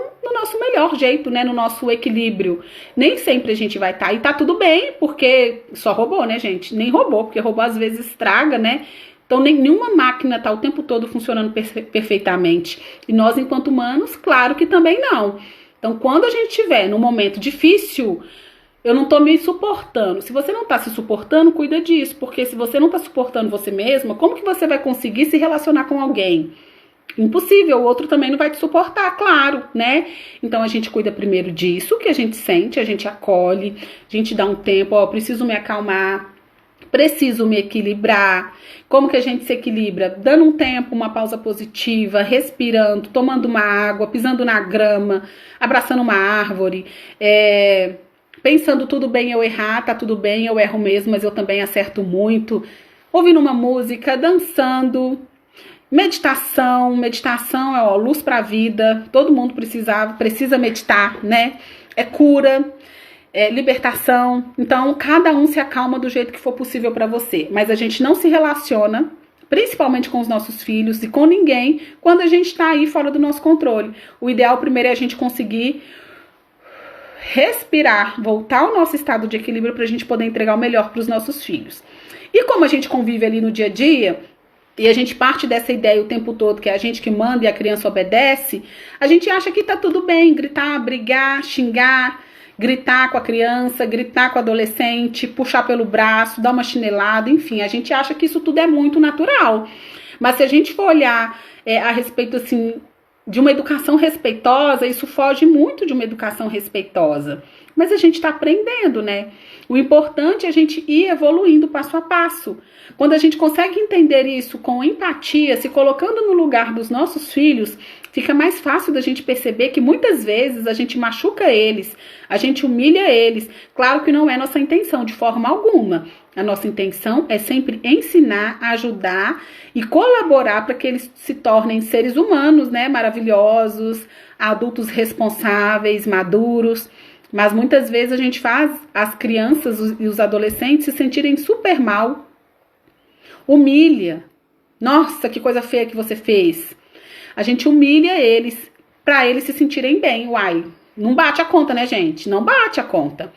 melhor jeito, né? No nosso equilíbrio. Nem sempre a gente vai estar. E tá tudo bem, porque só robô, né, gente? Nem robô, porque robô às vezes estraga, né? Então, nenhuma máquina está o tempo todo funcionando perfeitamente. E nós, enquanto humanos, claro que também não. Então, quando a gente estiver num momento difícil, eu não estou me suportando. Se você não está se suportando, cuida disso. Porque se você não está suportando você mesma, como que você vai conseguir se relacionar com alguém? Impossível, o outro também não vai te suportar, claro, né? Então, a gente cuida primeiro disso, que a gente sente, a gente acolhe, a gente dá um tempo, ó, preciso me acalmar. Preciso me equilibrar. Como que a gente se equilibra? Dando um tempo, uma pausa positiva, respirando, tomando uma água, pisando na grama, abraçando uma árvore, pensando tudo bem eu errar, tá tudo bem, eu erro mesmo, mas eu também acerto muito. Ouvindo uma música, dançando, meditação é ó, luz pra vida, todo mundo precisa meditar, né? É cura. Libertação. Então, cada um se acalma do jeito que for possível para você. Mas a gente não se relaciona, principalmente com os nossos filhos e com ninguém, quando a gente está aí fora do nosso controle. O ideal primeiro é a gente conseguir respirar, voltar ao nosso estado de equilíbrio para a gente poder entregar o melhor para os nossos filhos. E como a gente convive ali no dia a dia, e a gente parte dessa ideia o tempo todo, que é a gente que manda e a criança obedece, a gente acha que tá tudo bem, gritar, brigar, xingar, gritar com a criança, gritar com o adolescente, puxar pelo braço, dar uma chinelada, enfim, a gente acha que isso tudo é muito natural. Mas se a gente for olhar a respeito, assim, de uma educação respeitosa, isso foge muito de uma educação respeitosa. Mas a gente está aprendendo, né? O importante é a gente ir evoluindo passo a passo. Quando a gente consegue entender isso com empatia, se colocando no lugar dos nossos filhos, fica mais fácil da gente perceber que muitas vezes a gente machuca eles, a gente humilha eles. Claro que não é nossa intenção, de forma alguma. A nossa intenção é sempre ensinar, ajudar e colaborar para que eles se tornem seres humanos, né? Maravilhosos, adultos responsáveis, maduros. Mas muitas vezes a gente faz as crianças e os adolescentes se sentirem super mal. Humilha. Nossa, que coisa feia que você fez. A gente humilha eles para eles se sentirem bem. Uai, não bate a conta, né, gente? Não bate a conta.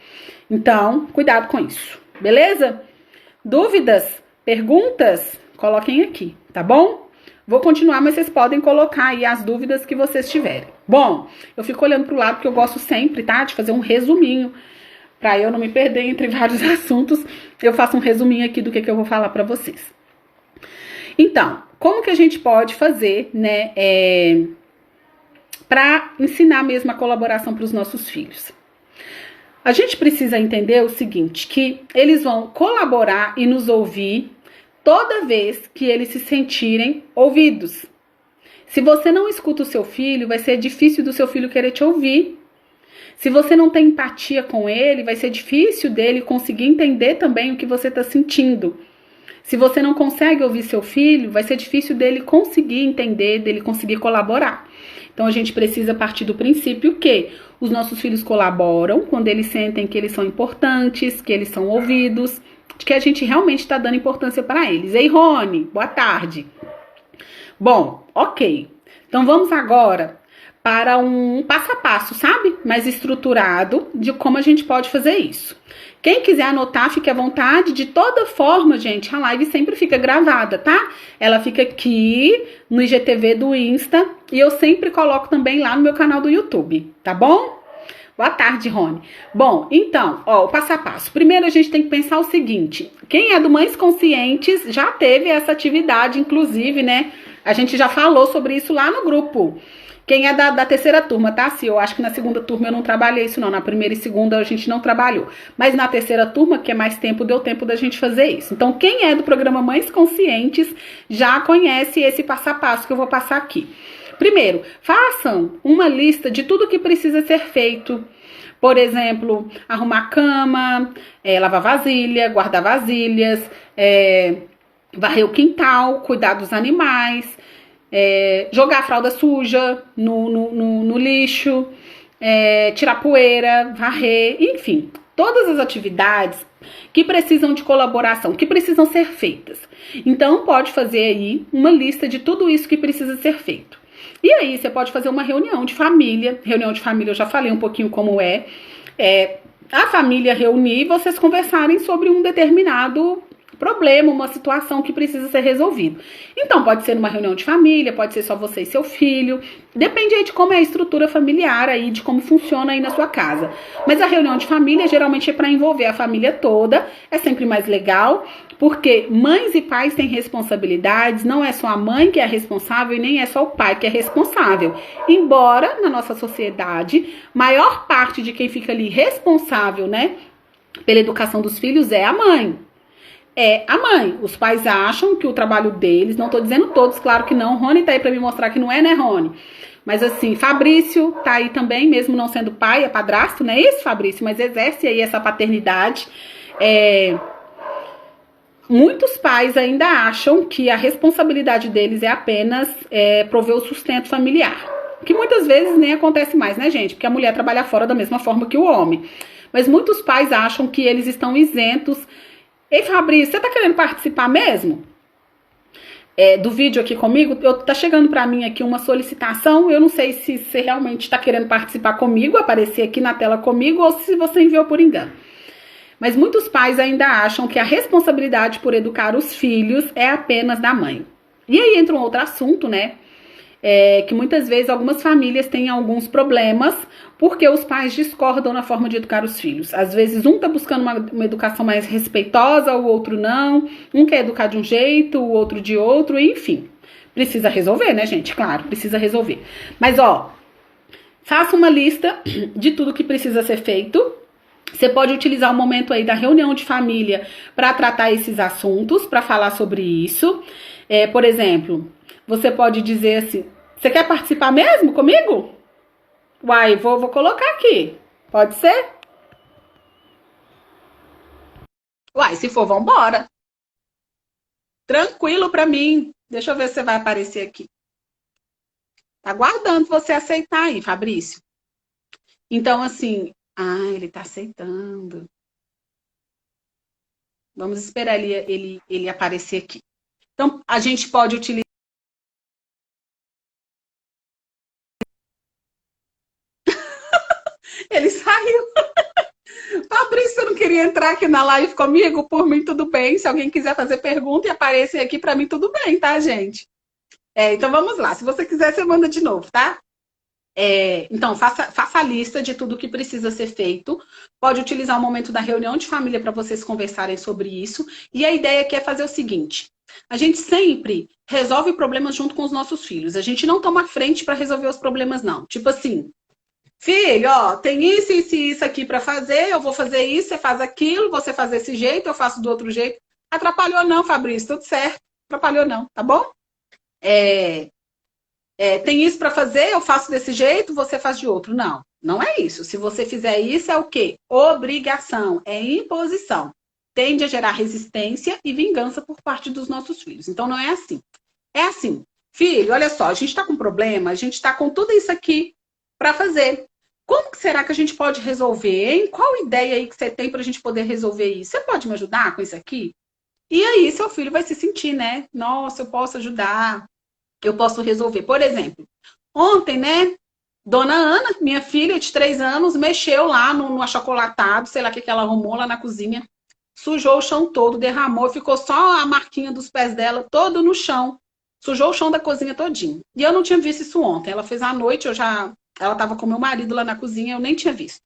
Então, cuidado com isso. Beleza? Dúvidas? Perguntas? Coloquem aqui, tá bom? Vou continuar, mas vocês podem colocar aí as dúvidas que vocês tiverem. Bom, eu fico olhando pro lado porque eu gosto sempre, tá? De fazer um resuminho. Pra eu não me perder entre vários assuntos, eu faço um resuminho aqui do que eu vou falar pra vocês. Então, como que a gente pode fazer, né, pra ensinar mesmo a colaboração pros nossos filhos? A gente precisa entender o seguinte, que eles vão colaborar e nos ouvir toda vez que eles se sentirem ouvidos. Se você não escuta o seu filho, vai ser difícil do seu filho querer te ouvir. Se você não tem empatia com ele, vai ser difícil dele conseguir entender também o que você está sentindo. Se você não consegue ouvir seu filho, vai ser difícil dele conseguir entender, dele conseguir colaborar. Então a gente precisa partir do princípio que os nossos filhos colaboram quando eles sentem que eles são importantes, que eles são ouvidos, de que a gente realmente está dando importância para eles. Ei, Rony, boa tarde. Bom, ok. Então vamos agora para um passo a passo, sabe? Mais estruturado de como a gente pode fazer isso. Quem quiser anotar, fique à vontade. De toda forma, gente, a live sempre fica gravada, tá? Ela fica aqui no IGTV do Insta e eu sempre coloco também lá no meu canal do YouTube, tá bom? Boa tarde, Rony. Bom, então, ó, o passo a passo. Primeiro a gente tem que pensar o seguinte, quem é do Mães Conscientes já teve essa atividade, inclusive, né? A gente já falou sobre isso lá no grupo. Quem é da terceira turma, tá? Se eu acho que na segunda turma eu não trabalhei isso, não. Na primeira e segunda a gente não trabalhou. Mas na terceira turma, que é mais tempo, deu tempo da gente fazer isso. Então, quem é do programa Mães Conscientes já conhece esse passo a passo que eu vou passar aqui. Primeiro, façam uma lista de tudo que precisa ser feito. Por exemplo, arrumar a cama, lavar vasilha, guardar vasilhas, varrer o quintal, cuidar dos animais, jogar a fralda suja no lixo, tirar poeira, varrer, enfim. Todas as atividades que precisam de colaboração, que precisam ser feitas. Então, pode fazer aí uma lista de tudo isso que precisa ser feito. E aí, você pode fazer uma reunião de família. Reunião de família, eu já falei um pouquinho como a família reunir e vocês conversarem sobre um determinado problema, uma situação que precisa ser resolvido. Então, pode ser numa reunião de família, pode ser só você e seu filho. Depende aí de como é a estrutura familiar aí, de como funciona aí na sua casa. Mas a reunião de família geralmente é para envolver a família toda. É sempre mais legal, porque mães e pais têm responsabilidades. Não é só a mãe que é responsável e nem é só o pai que é responsável. Embora, na nossa sociedade, maior parte de quem fica ali responsável, né, pela educação dos filhos é a mãe. É a mãe. Os pais acham que o trabalho deles, não tô dizendo todos, claro que não. Rony tá aí pra me mostrar que não é, né, Rony? Mas assim, Fabrício tá aí também, mesmo não sendo pai, é padrasto, não é isso, Fabrício? Mas exerce aí essa paternidade. Muitos pais ainda acham que a responsabilidade deles é apenas prover o sustento familiar. Que muitas vezes nem acontece mais, né, gente? Porque a mulher trabalha fora da mesma forma que o homem. Mas muitos pais acham que eles estão isentos. Ei, Fabrício, você tá querendo participar mesmo? Do vídeo aqui comigo? Tá chegando pra mim aqui uma solicitação. Eu não sei se você realmente tá querendo participar comigo, aparecer aqui na tela comigo, ou se você enviou por engano. Mas muitos pais ainda acham que a responsabilidade por educar os filhos é apenas da mãe. E aí entra um outro assunto, né? Que muitas vezes algumas famílias têm alguns problemas porque os pais discordam na forma de educar os filhos. Às vezes um tá buscando uma educação mais respeitosa, o outro não. Um quer educar de um jeito, o outro de outro, enfim. Precisa resolver, né, gente? Claro, precisa resolver. Mas, ó, faça uma lista de tudo que precisa ser feito. Você pode utilizar o momento aí da reunião de família para tratar esses assuntos, para falar sobre isso. Por exemplo, você pode dizer assim: você quer participar mesmo comigo? Uai, vou colocar aqui. Pode ser? Uai, se for, vambora. Tranquilo para mim. Deixa eu ver se você vai aparecer aqui. Tá aguardando você aceitar aí, Fabrício. Então, assim, ele tá aceitando. Vamos esperar ele aparecer aqui. Então, a gente pode utilizar. Ele saiu. Fabrício, você não queria entrar aqui na live comigo? Por mim, tudo bem. Se alguém quiser fazer pergunta e aparecer aqui, para mim, tudo bem, tá, gente? Então, vamos lá. Se você quiser, você manda de novo, tá? Então, faça a lista de tudo que precisa ser feito. Pode utilizar o momento da reunião de família para vocês conversarem sobre isso. E a ideia aqui é fazer o seguinte: a gente sempre resolve problemas junto com os nossos filhos. A gente não toma frente para resolver os problemas, não. Tipo assim, filho, ó, tem isso, isso e isso aqui para fazer, eu vou fazer isso, você faz aquilo, você faz desse jeito, eu faço do outro jeito. Atrapalhou não, Fabrício, tudo certo. Atrapalhou não, tá bom? Tem isso para fazer, eu faço desse jeito, você faz de outro. Não, não é isso. Se você fizer isso, é o quê? Obrigação, é imposição. Tende a gerar resistência e vingança por parte dos nossos filhos. Então, não é assim. É assim, filho, olha só, a gente está com problema, a gente está com tudo isso aqui para fazer. Como que será que a gente pode resolver, hein? Qual ideia aí que você tem para a gente poder resolver isso? Você pode me ajudar com isso aqui? E aí, seu filho vai se sentir, né? Nossa, eu posso ajudar, eu posso resolver. Por exemplo, ontem, né? Dona Ana, minha filha de 3 anos, mexeu lá no achocolatado, sei lá o que ela arrumou lá na cozinha, sujou o chão todo, derramou, ficou só a marquinha dos pés dela todo no chão. Sujou o chão da cozinha todinho. E eu não tinha visto isso ontem. Ela fez à noite, ela estava com meu marido lá na cozinha, eu nem tinha visto.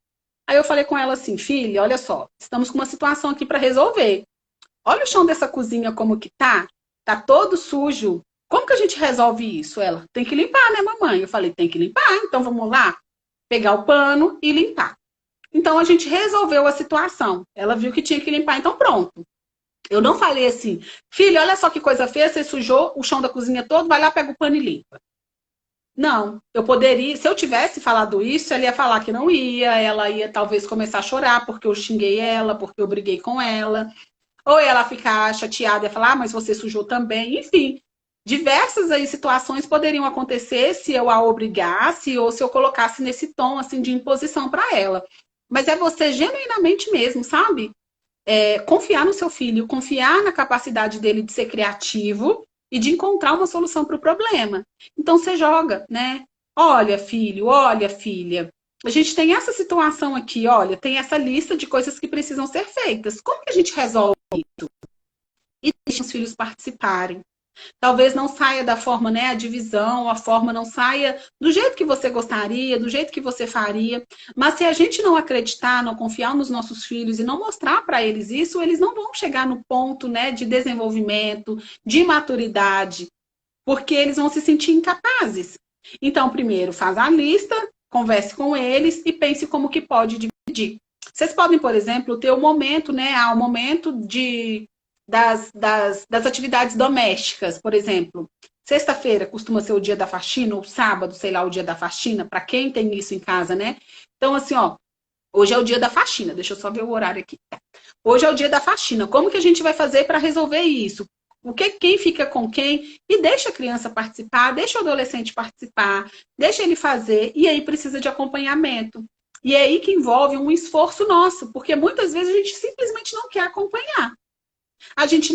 Aí eu falei com ela assim: filha, olha só, estamos com uma situação aqui para resolver. Olha o chão dessa cozinha como que tá. Tá todo sujo. Como que a gente resolve isso? Ela, tem que limpar, né, mamãe? Eu falei, tem que limpar, então vamos lá pegar o pano e limpar. Então a gente resolveu a situação. Ela viu que tinha que limpar, então pronto. Eu não falei assim, filha, olha só que coisa feia, você sujou o chão da cozinha todo, vai lá, pega o pano e limpa. Não, eu poderia, se eu tivesse falado isso, ela ia falar que não ia, ela ia talvez começar a chorar porque eu xinguei ela, porque eu briguei com ela, ou ela ficar chateada e falar, mas você sujou também, enfim. Diversas aí situações poderiam acontecer se eu a obrigasse ou se eu colocasse nesse tom assim de imposição para ela. Mas é você genuinamente mesmo, sabe? Confiar no seu filho, confiar na capacidade dele de ser criativo e de encontrar uma solução para o problema. Então você joga, né? Olha, filho, olha, filha, a gente tem essa situação aqui, olha, tem essa lista de coisas que precisam ser feitas. Como que a gente resolve isso? E deixa os filhos participarem. Talvez não saia da forma, né, a divisão, a forma não saia do jeito que você gostaria, do jeito que você faria, mas se a gente não acreditar, não confiar nos nossos filhos e não mostrar para eles isso, eles não vão chegar no ponto, né, de desenvolvimento, de maturidade, porque eles vão se sentir incapazes. Então, primeiro, faz a lista, converse com eles e pense como que pode dividir. Vocês podem, por exemplo, ter o momento, né, o momento das atividades domésticas, por exemplo. Sexta-feira costuma ser o dia da faxina, ou sábado, sei lá, o dia da faxina, para quem tem isso em casa, né? Então, assim, ó, hoje é o dia da faxina, deixa eu só ver o horário aqui. Hoje é o dia da faxina. Como que a gente vai fazer para resolver isso? Quem fica com quem? E deixa a criança participar, deixa o adolescente participar, deixa ele fazer, e aí precisa de acompanhamento. E é aí que envolve um esforço nosso, porque muitas vezes a gente simplesmente não quer acompanhar. A gente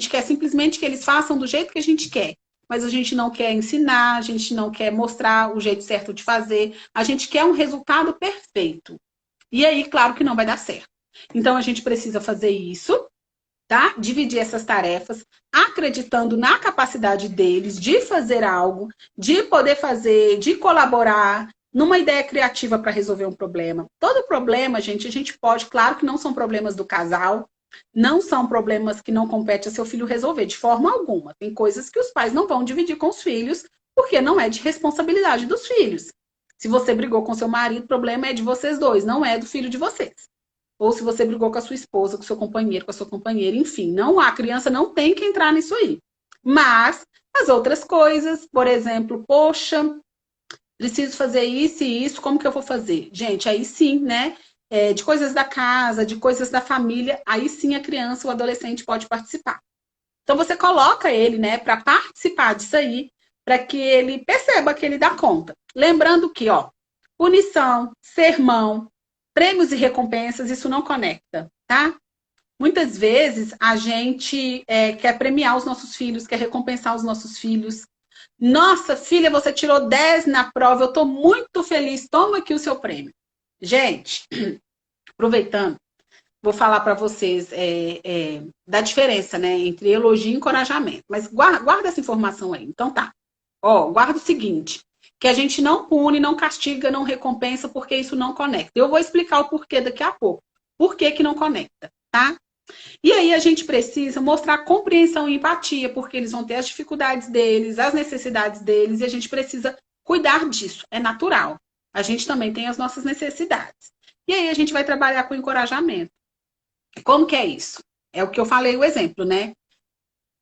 quer simplesmente que eles façam do jeito que a gente quer. Mas a gente não quer ensinar, a gente não quer mostrar o jeito certo de fazer, a gente quer um resultado perfeito. E aí, claro que não vai dar certo. Então a gente precisa fazer isso, tá? Dividir essas tarefas, acreditando na capacidade deles de fazer algo, de poder fazer, de colaborar numa ideia criativa para resolver um problema. Todo problema, gente, a gente pode, claro que não são problemas do casal, não são problemas que não compete a seu filho resolver de forma alguma. Tem coisas que os pais não vão dividir com os filhos, porque não é de responsabilidade dos filhos. Se você brigou com seu marido, o problema é de vocês dois, não é do filho de vocês. ou se você brigou com a sua esposa, com o seu companheiro, com a sua companheira, enfim, não, a criança não tem que entrar nisso aí. Mas as outras coisas, por exemplo, poxa, preciso fazer isso e isso, como que eu vou fazer? Gente, aí sim, né? De coisas da casa, de coisas da família, aí sim a criança, o adolescente pode participar. Então você coloca ele, né, para participar disso aí, para que ele perceba que ele dá conta. Lembrando que, ó, punição, sermão, prêmios e recompensas, isso não conecta, tá? Muitas vezes a gente quer premiar os nossos filhos, quer recompensar os nossos filhos. Nossa, filha, você tirou 10 na prova, eu estou muito feliz, toma aqui o seu prêmio. Gente, aproveitando, vou falar para vocês da diferença, né, entre elogio e encorajamento. Mas guarda essa informação aí. Então tá. Ó, guarda o seguinte, que a gente não pune, não castiga, não recompensa, porque isso não conecta. Eu vou explicar o porquê daqui a pouco. Por que que não conecta, tá? E aí a gente precisa mostrar compreensão e empatia, porque eles vão ter as dificuldades deles, as necessidades deles, e a gente precisa cuidar disso. É natural. A gente também tem as nossas necessidades. E aí a gente vai trabalhar com encorajamento. Como que é isso? É o que eu falei, o exemplo, né?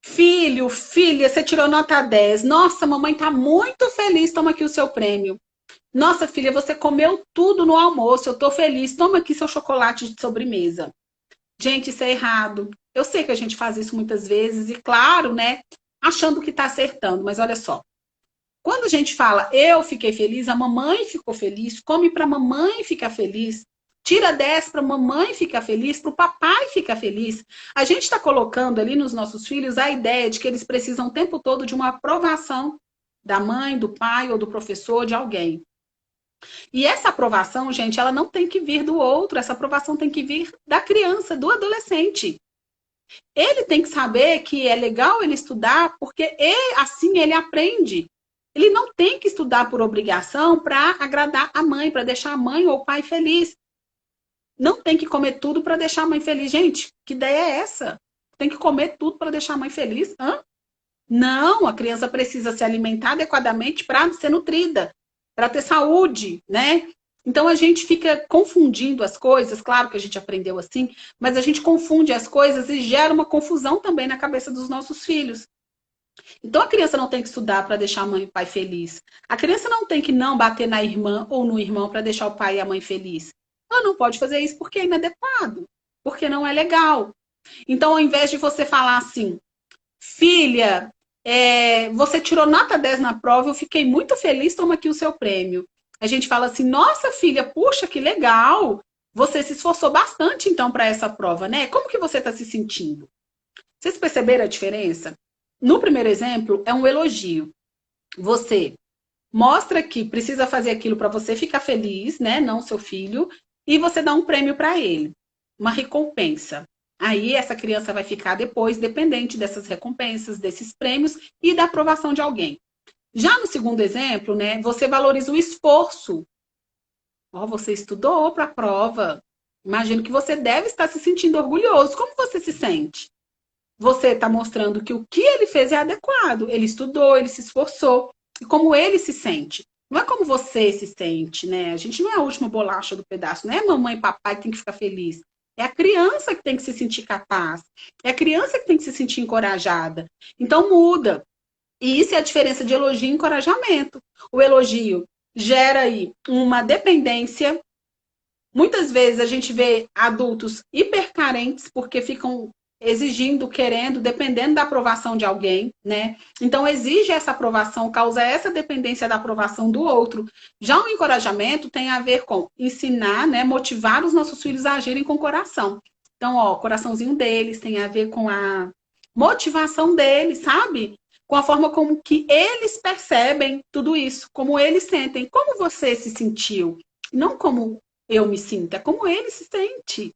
Filho, filha, você tirou nota 10. Nossa, mamãe tá muito feliz, toma aqui o seu prêmio. Nossa, filha, você comeu tudo no almoço, eu tô feliz, toma aqui seu chocolate de sobremesa. Gente, isso é errado. Eu sei que a gente faz isso muitas vezes, e claro, né, achando que tá acertando, mas olha só. Quando a gente fala, eu fiquei feliz, a mamãe ficou feliz, come para a mamãe ficar feliz, tira 10 para a mamãe ficar feliz, para o papai ficar feliz. A gente está colocando ali nos nossos filhos a ideia de que eles precisam o tempo todo de uma aprovação da mãe, do pai ou do professor, de alguém. E essa aprovação, gente, ela não tem que vir do outro, essa aprovação tem que vir da criança, do adolescente. Ele tem que saber que é legal ele estudar, porque assim ele aprende. Ele não tem que estudar por obrigação para agradar a mãe, para deixar a mãe ou o pai feliz. Não tem que comer tudo para deixar a mãe feliz. Gente, que ideia é essa? Tem que comer tudo para deixar a mãe feliz? Hã? Não, a criança precisa se alimentar adequadamente para ser nutrida, para ter saúde, né? Então a gente fica confundindo as coisas, claro que a gente aprendeu assim, mas a gente confunde as coisas e gera uma confusão também na cabeça dos nossos filhos. Então a criança não tem que estudar para deixar a mãe e o pai feliz. A criança não tem que não bater na irmã ou no irmão para deixar o pai e a mãe feliz. Ela não pode fazer isso porque é inadequado, porque não é legal. Então, ao invés de você falar assim, filha, você tirou nota 10 na prova, eu fiquei muito feliz, toma aqui o seu prêmio. A gente fala assim, nossa filha, puxa, que legal. Você se esforçou bastante então para essa prova, né? Como que você está se sentindo? Vocês perceberam a diferença? No primeiro exemplo, é um elogio. Você mostra que precisa fazer aquilo para você ficar feliz, né? Não seu filho, e você dá um prêmio para ele, uma recompensa. Aí essa criança vai ficar depois dependente dessas recompensas, desses prêmios e da aprovação de alguém. Já no segundo exemplo, né, você valoriza o esforço. Ó, você estudou para a prova. Imagino que você deve estar se sentindo orgulhoso. Como você se sente? Você está mostrando que o que ele fez é adequado. Ele estudou, ele se esforçou. E como ele se sente. Não é como você se sente, né? A gente não é a última bolacha do pedaço. Não é mamãe e papai que tem que ficar feliz. É a criança que tem que se sentir capaz. É a criança que tem que se sentir encorajada. Então muda. E isso é a diferença de elogio e encorajamento. O elogio gera aí uma dependência. Muitas vezes a gente vê adultos hipercarentes porque ficam exigindo, querendo, dependendo da aprovação de alguém, né? Então exige essa aprovação, causa essa dependência da aprovação do outro. Já o encorajamento tem a ver com ensinar, né, motivar os nossos filhos a agirem com o coração. Então, ó, o coraçãozinho deles tem a ver com a motivação deles, sabe? Com a forma como que eles percebem tudo isso, como eles sentem. Como você se sentiu? Não como eu me sinto, é como ele se sente.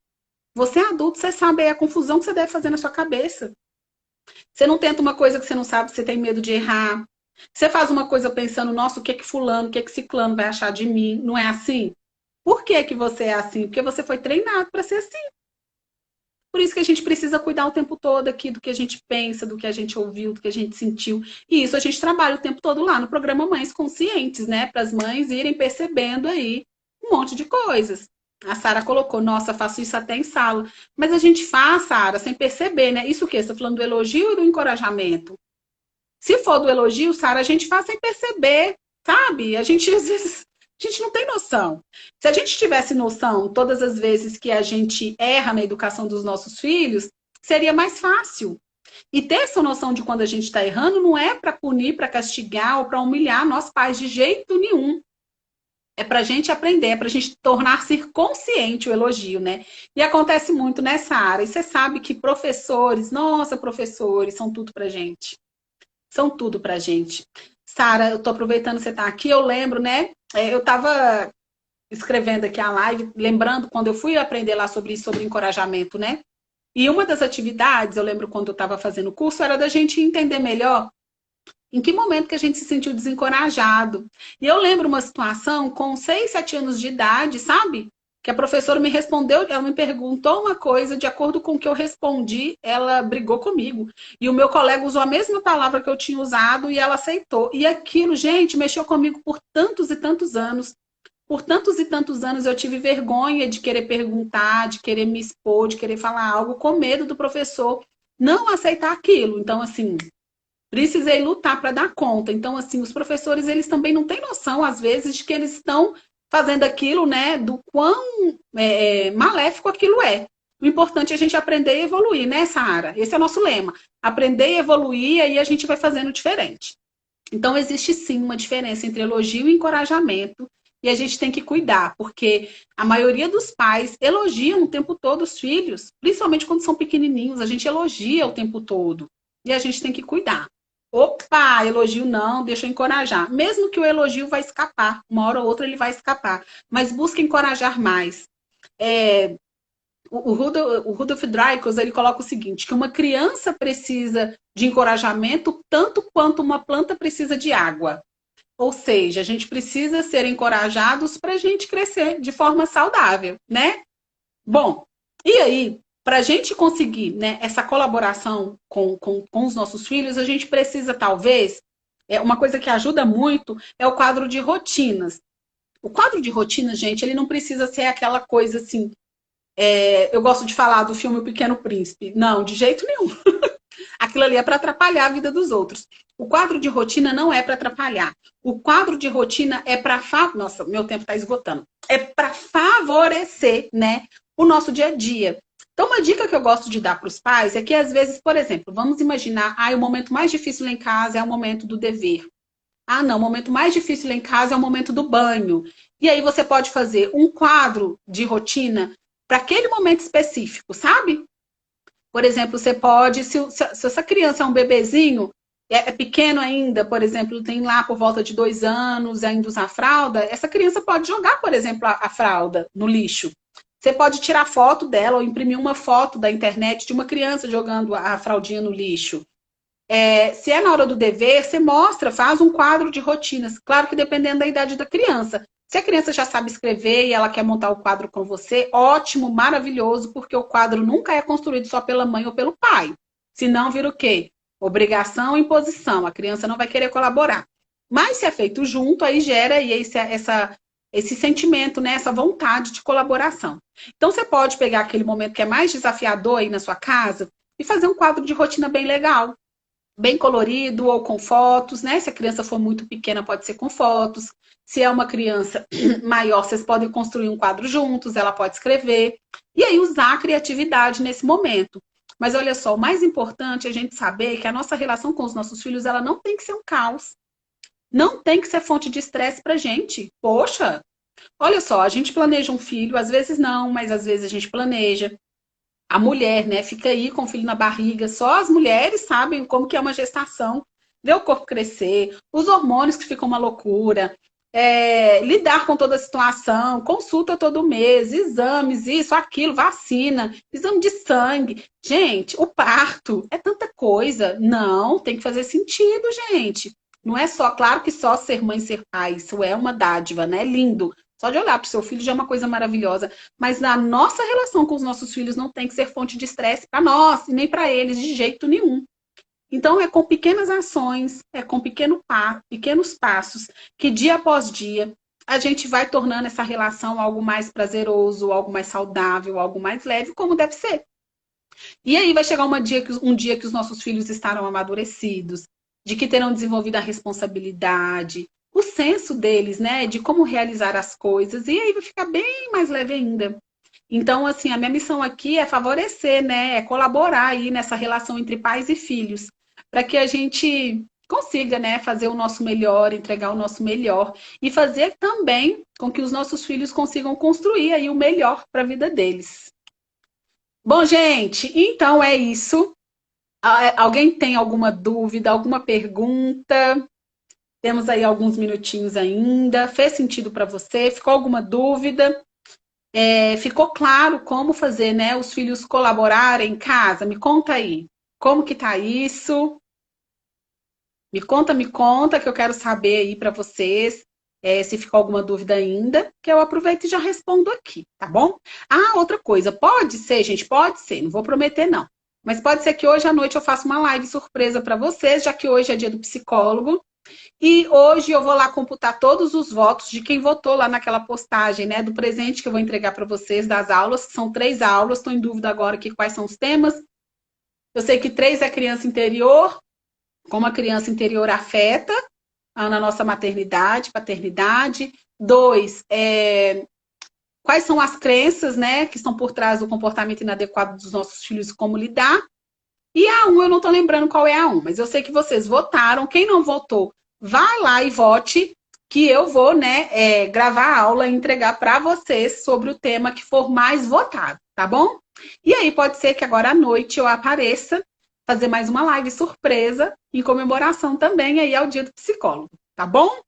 Você é adulto, você sabe a confusão que você deve fazer na sua cabeça. Você não tenta uma coisa que você não sabe, você tem medo de errar. Você faz uma coisa pensando, nossa, o que fulano, o que ciclano vai achar de mim? Não é assim? Por que que você é assim? Porque você foi treinado para ser assim. Por isso que a gente precisa cuidar o tempo todo aqui do que a gente pensa, do que a gente ouviu, do que a gente sentiu. E isso a gente trabalha o tempo todo lá no programa Mães Conscientes, né? Para as mães irem percebendo aí um monte de coisas. A Sara colocou, nossa, faço isso até em sala. Mas a gente faz, Sara, sem perceber, né? Isso o quê? Você está falando do elogio ou do encorajamento? Se for do elogio, Sara, a gente faz sem perceber, sabe? A gente, às vezes, a gente não tem noção. Se a gente tivesse noção todas as vezes que a gente erra na educação dos nossos filhos, seria mais fácil. E ter essa noção de quando a gente está errando não é para punir, para castigar ou para humilhar nós pais de jeito nenhum. É para a gente aprender, é para a gente tornar-se consciente o elogio, né? E acontece muito nessa área. E você sabe que professores, nossa, professores, são tudo para gente. São tudo pra gente. Sara, eu tô aproveitando que você tá aqui, eu lembro, né? Eu tava escrevendo aqui a live, lembrando quando eu fui aprender lá sobre isso, sobre encorajamento, né? E uma das atividades, eu lembro quando eu estava fazendo o curso, era da gente entender melhor em que momento que a gente se sentiu desencorajado. E eu lembro uma situação com 6, 7 anos de idade, sabe? Que a professora me respondeu, ela me perguntou uma coisa, de acordo com o que eu respondi, ela brigou comigo. E o meu colega usou a mesma palavra que eu tinha usado e ela aceitou. E aquilo, gente, mexeu comigo por tantos e tantos anos. Por tantos e tantos anos eu tive vergonha de querer perguntar, de querer me expor, de querer falar algo, com medo do professor não aceitar aquilo. Então, assim, precisei lutar para dar conta. Então, assim, os professores, eles também não têm noção, às vezes, de que eles estão fazendo aquilo, né, do quão maléfico aquilo é. O importante é a gente aprender e evoluir, né, Sara? Esse é o nosso lema. Aprender e evoluir, aí a gente vai fazendo diferente. Então, existe sim uma diferença entre elogio e encorajamento, e a gente tem que cuidar, porque a maioria dos pais elogiam o tempo todo os filhos, principalmente quando são pequenininhos, a gente elogia o tempo todo, e a gente tem que cuidar. Opa, elogio não, deixa eu encorajar. Mesmo que o elogio vai escapar, uma hora ou outra ele vai escapar, mas busca encorajar mais. É, o Rudolf Dreikos, ele coloca o seguinte, que uma criança precisa de encorajamento tanto quanto uma planta precisa de água. Ou seja, a gente precisa ser encorajados para a gente crescer de forma saudável, né? Bom, e aí, para a gente conseguir, né, essa colaboração com os nossos filhos, a gente precisa, talvez, uma coisa que ajuda muito é o quadro de rotinas. O quadro de rotinas, gente, ele não precisa ser aquela coisa assim. Eu gosto de falar do filme O Pequeno Príncipe. Não, de jeito nenhum. Aquilo ali é para atrapalhar a vida dos outros. O quadro de rotina não é para atrapalhar. O quadro de rotina é para... Nossa, meu tempo está esgotando. É para favorecer, né, o nosso dia a dia. Então, uma dica que eu gosto de dar para os pais é que, às vezes, por exemplo, vamos imaginar, o momento mais difícil lá em casa é o momento do dever. Ah, não, o momento mais difícil lá em casa é o momento do banho. E aí você pode fazer um quadro de rotina para aquele momento específico, sabe? Por exemplo, você pode, se essa criança é um bebezinho, é pequeno ainda, por exemplo, tem lá por volta de 2 anos, ainda usa fralda, essa criança pode jogar, por exemplo, a fralda no lixo. Você pode tirar foto dela ou imprimir uma foto da internet de uma criança jogando a fraldinha no lixo. Se é na hora do dever, você mostra, faz um quadro de rotinas. Claro que dependendo da idade da criança. Se a criança já sabe escrever e ela quer montar o quadro com você, ótimo, maravilhoso, porque o quadro nunca é construído só pela mãe ou pelo pai. Senão vira o quê? Obrigação e imposição. A criança não vai querer colaborar. Mas se é feito junto, aí gera aí esse sentimento, né? Essa vontade de colaboração. Então você pode pegar aquele momento que é mais desafiador aí na sua casa e fazer um quadro de rotina bem legal, bem colorido ou com fotos, né? Se a criança for muito pequena, pode ser com fotos. Se é uma criança maior, vocês podem construir um quadro juntos, ela pode escrever. E aí usar a criatividade nesse momento. Mas olha só, o mais importante é a gente saber que a nossa relação com os nossos filhos, ela não tem que ser um caos. Não tem que ser fonte de estresse pra gente. Poxa, olha só, a gente planeja um filho, às vezes não, mas às vezes a gente planeja. A mulher, né, fica aí com o filho na barriga. Só as mulheres sabem como que é uma gestação, ver o corpo crescer, os hormônios que ficam uma loucura, lidar com toda a situação, consulta todo mês, exames, isso, aquilo, vacina, exame de sangue. Gente, o parto é tanta coisa. Não, tem que fazer sentido, gente. Não é só, claro que só ser mãe, ser pai, isso é uma dádiva, né? Lindo. Só de olhar para o seu filho já é uma coisa maravilhosa. Mas na nossa relação com os nossos filhos não tem que ser fonte de estresse para nós e nem para eles, de jeito nenhum. Então, é com pequenas ações, é com pequenos passos, que dia após dia a gente vai tornando essa relação algo mais prazeroso, algo mais saudável, algo mais leve, como deve ser. E aí vai chegar um dia que os nossos filhos estarão amadurecidos, de que terão desenvolvido a responsabilidade, o senso deles, né, de como realizar as coisas, e aí vai ficar bem mais leve ainda. Então, assim, a minha missão aqui é favorecer, né, é colaborar aí nessa relação entre pais e filhos, para que a gente consiga, né, fazer o nosso melhor, entregar o nosso melhor e fazer também com que os nossos filhos consigam construir aí o melhor para a vida deles. Bom, gente, então é isso. Alguém tem alguma dúvida, alguma pergunta? Temos aí alguns minutinhos ainda. Fez sentido para você? Ficou alguma dúvida? Ficou claro como fazer, né, os filhos colaborarem em casa? Me conta aí. Como que tá isso? Me conta, que eu quero saber aí para vocês. Se ficou alguma dúvida ainda, que eu aproveito e já respondo aqui, tá bom? Ah, outra coisa, pode ser, gente, pode ser, não vou prometer não. Mas pode ser que hoje à noite eu faça uma live surpresa para vocês, já que hoje é dia do psicólogo. E hoje eu vou lá computar todos os votos de quem votou lá naquela postagem, né, do presente que eu vou entregar para vocês das aulas. São 3 aulas, estou em dúvida agora aqui quais são os temas. Eu sei que 3 é criança interior, como a criança interior afeta na nossa maternidade, paternidade. 2, quais são as crenças, né, que estão por trás do comportamento inadequado dos nossos filhos e como lidar. E a 1, eu não estou lembrando qual é a 1, mas eu sei que vocês votaram. Quem não votou, vai lá e vote, que eu vou, né, gravar a aula e entregar para vocês sobre o tema que for mais votado, tá bom? E aí pode ser que agora à noite eu apareça fazer mais uma live surpresa em comemoração também aí ao Dia do Psicólogo, tá bom?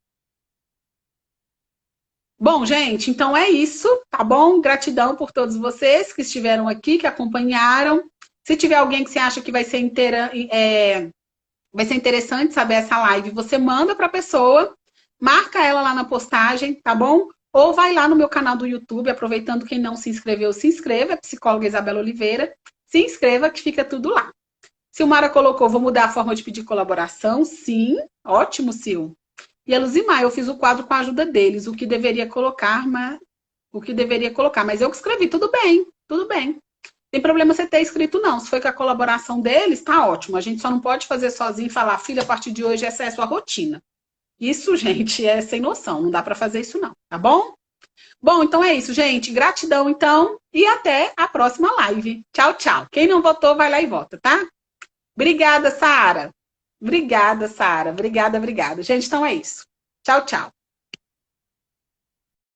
Bom, gente, então é isso, tá bom? Gratidão por todos vocês que estiveram aqui, que acompanharam. Se tiver alguém que você acha que vai ser interessante saber essa live, você manda para a pessoa, marca ela lá na postagem, tá bom? Ou vai lá no meu canal do YouTube, aproveitando quem não se inscreveu, se inscreva, psicóloga Isabela Oliveira, se inscreva que fica tudo lá. Silmara colocou, vou mudar a forma de pedir colaboração, sim, ótimo, Sil. E a Luzimar, eu fiz o quadro com a ajuda deles, o que deveria colocar, mas eu que escrevi, tudo bem, tudo bem. Tem problema você ter escrito, não. Se foi com a colaboração deles, tá ótimo. A gente só não pode fazer sozinho e falar, filha, a partir de hoje essa é a sua rotina. Isso, gente, é sem noção. Não dá para fazer isso, não. Tá bom? Bom, então é isso, gente. Gratidão, então. E até a próxima live. Tchau, tchau. Quem não votou, vai lá e vota, tá? Obrigada, Sara. Obrigada, Sara. Obrigada, obrigada. Gente, então é isso. Tchau, tchau.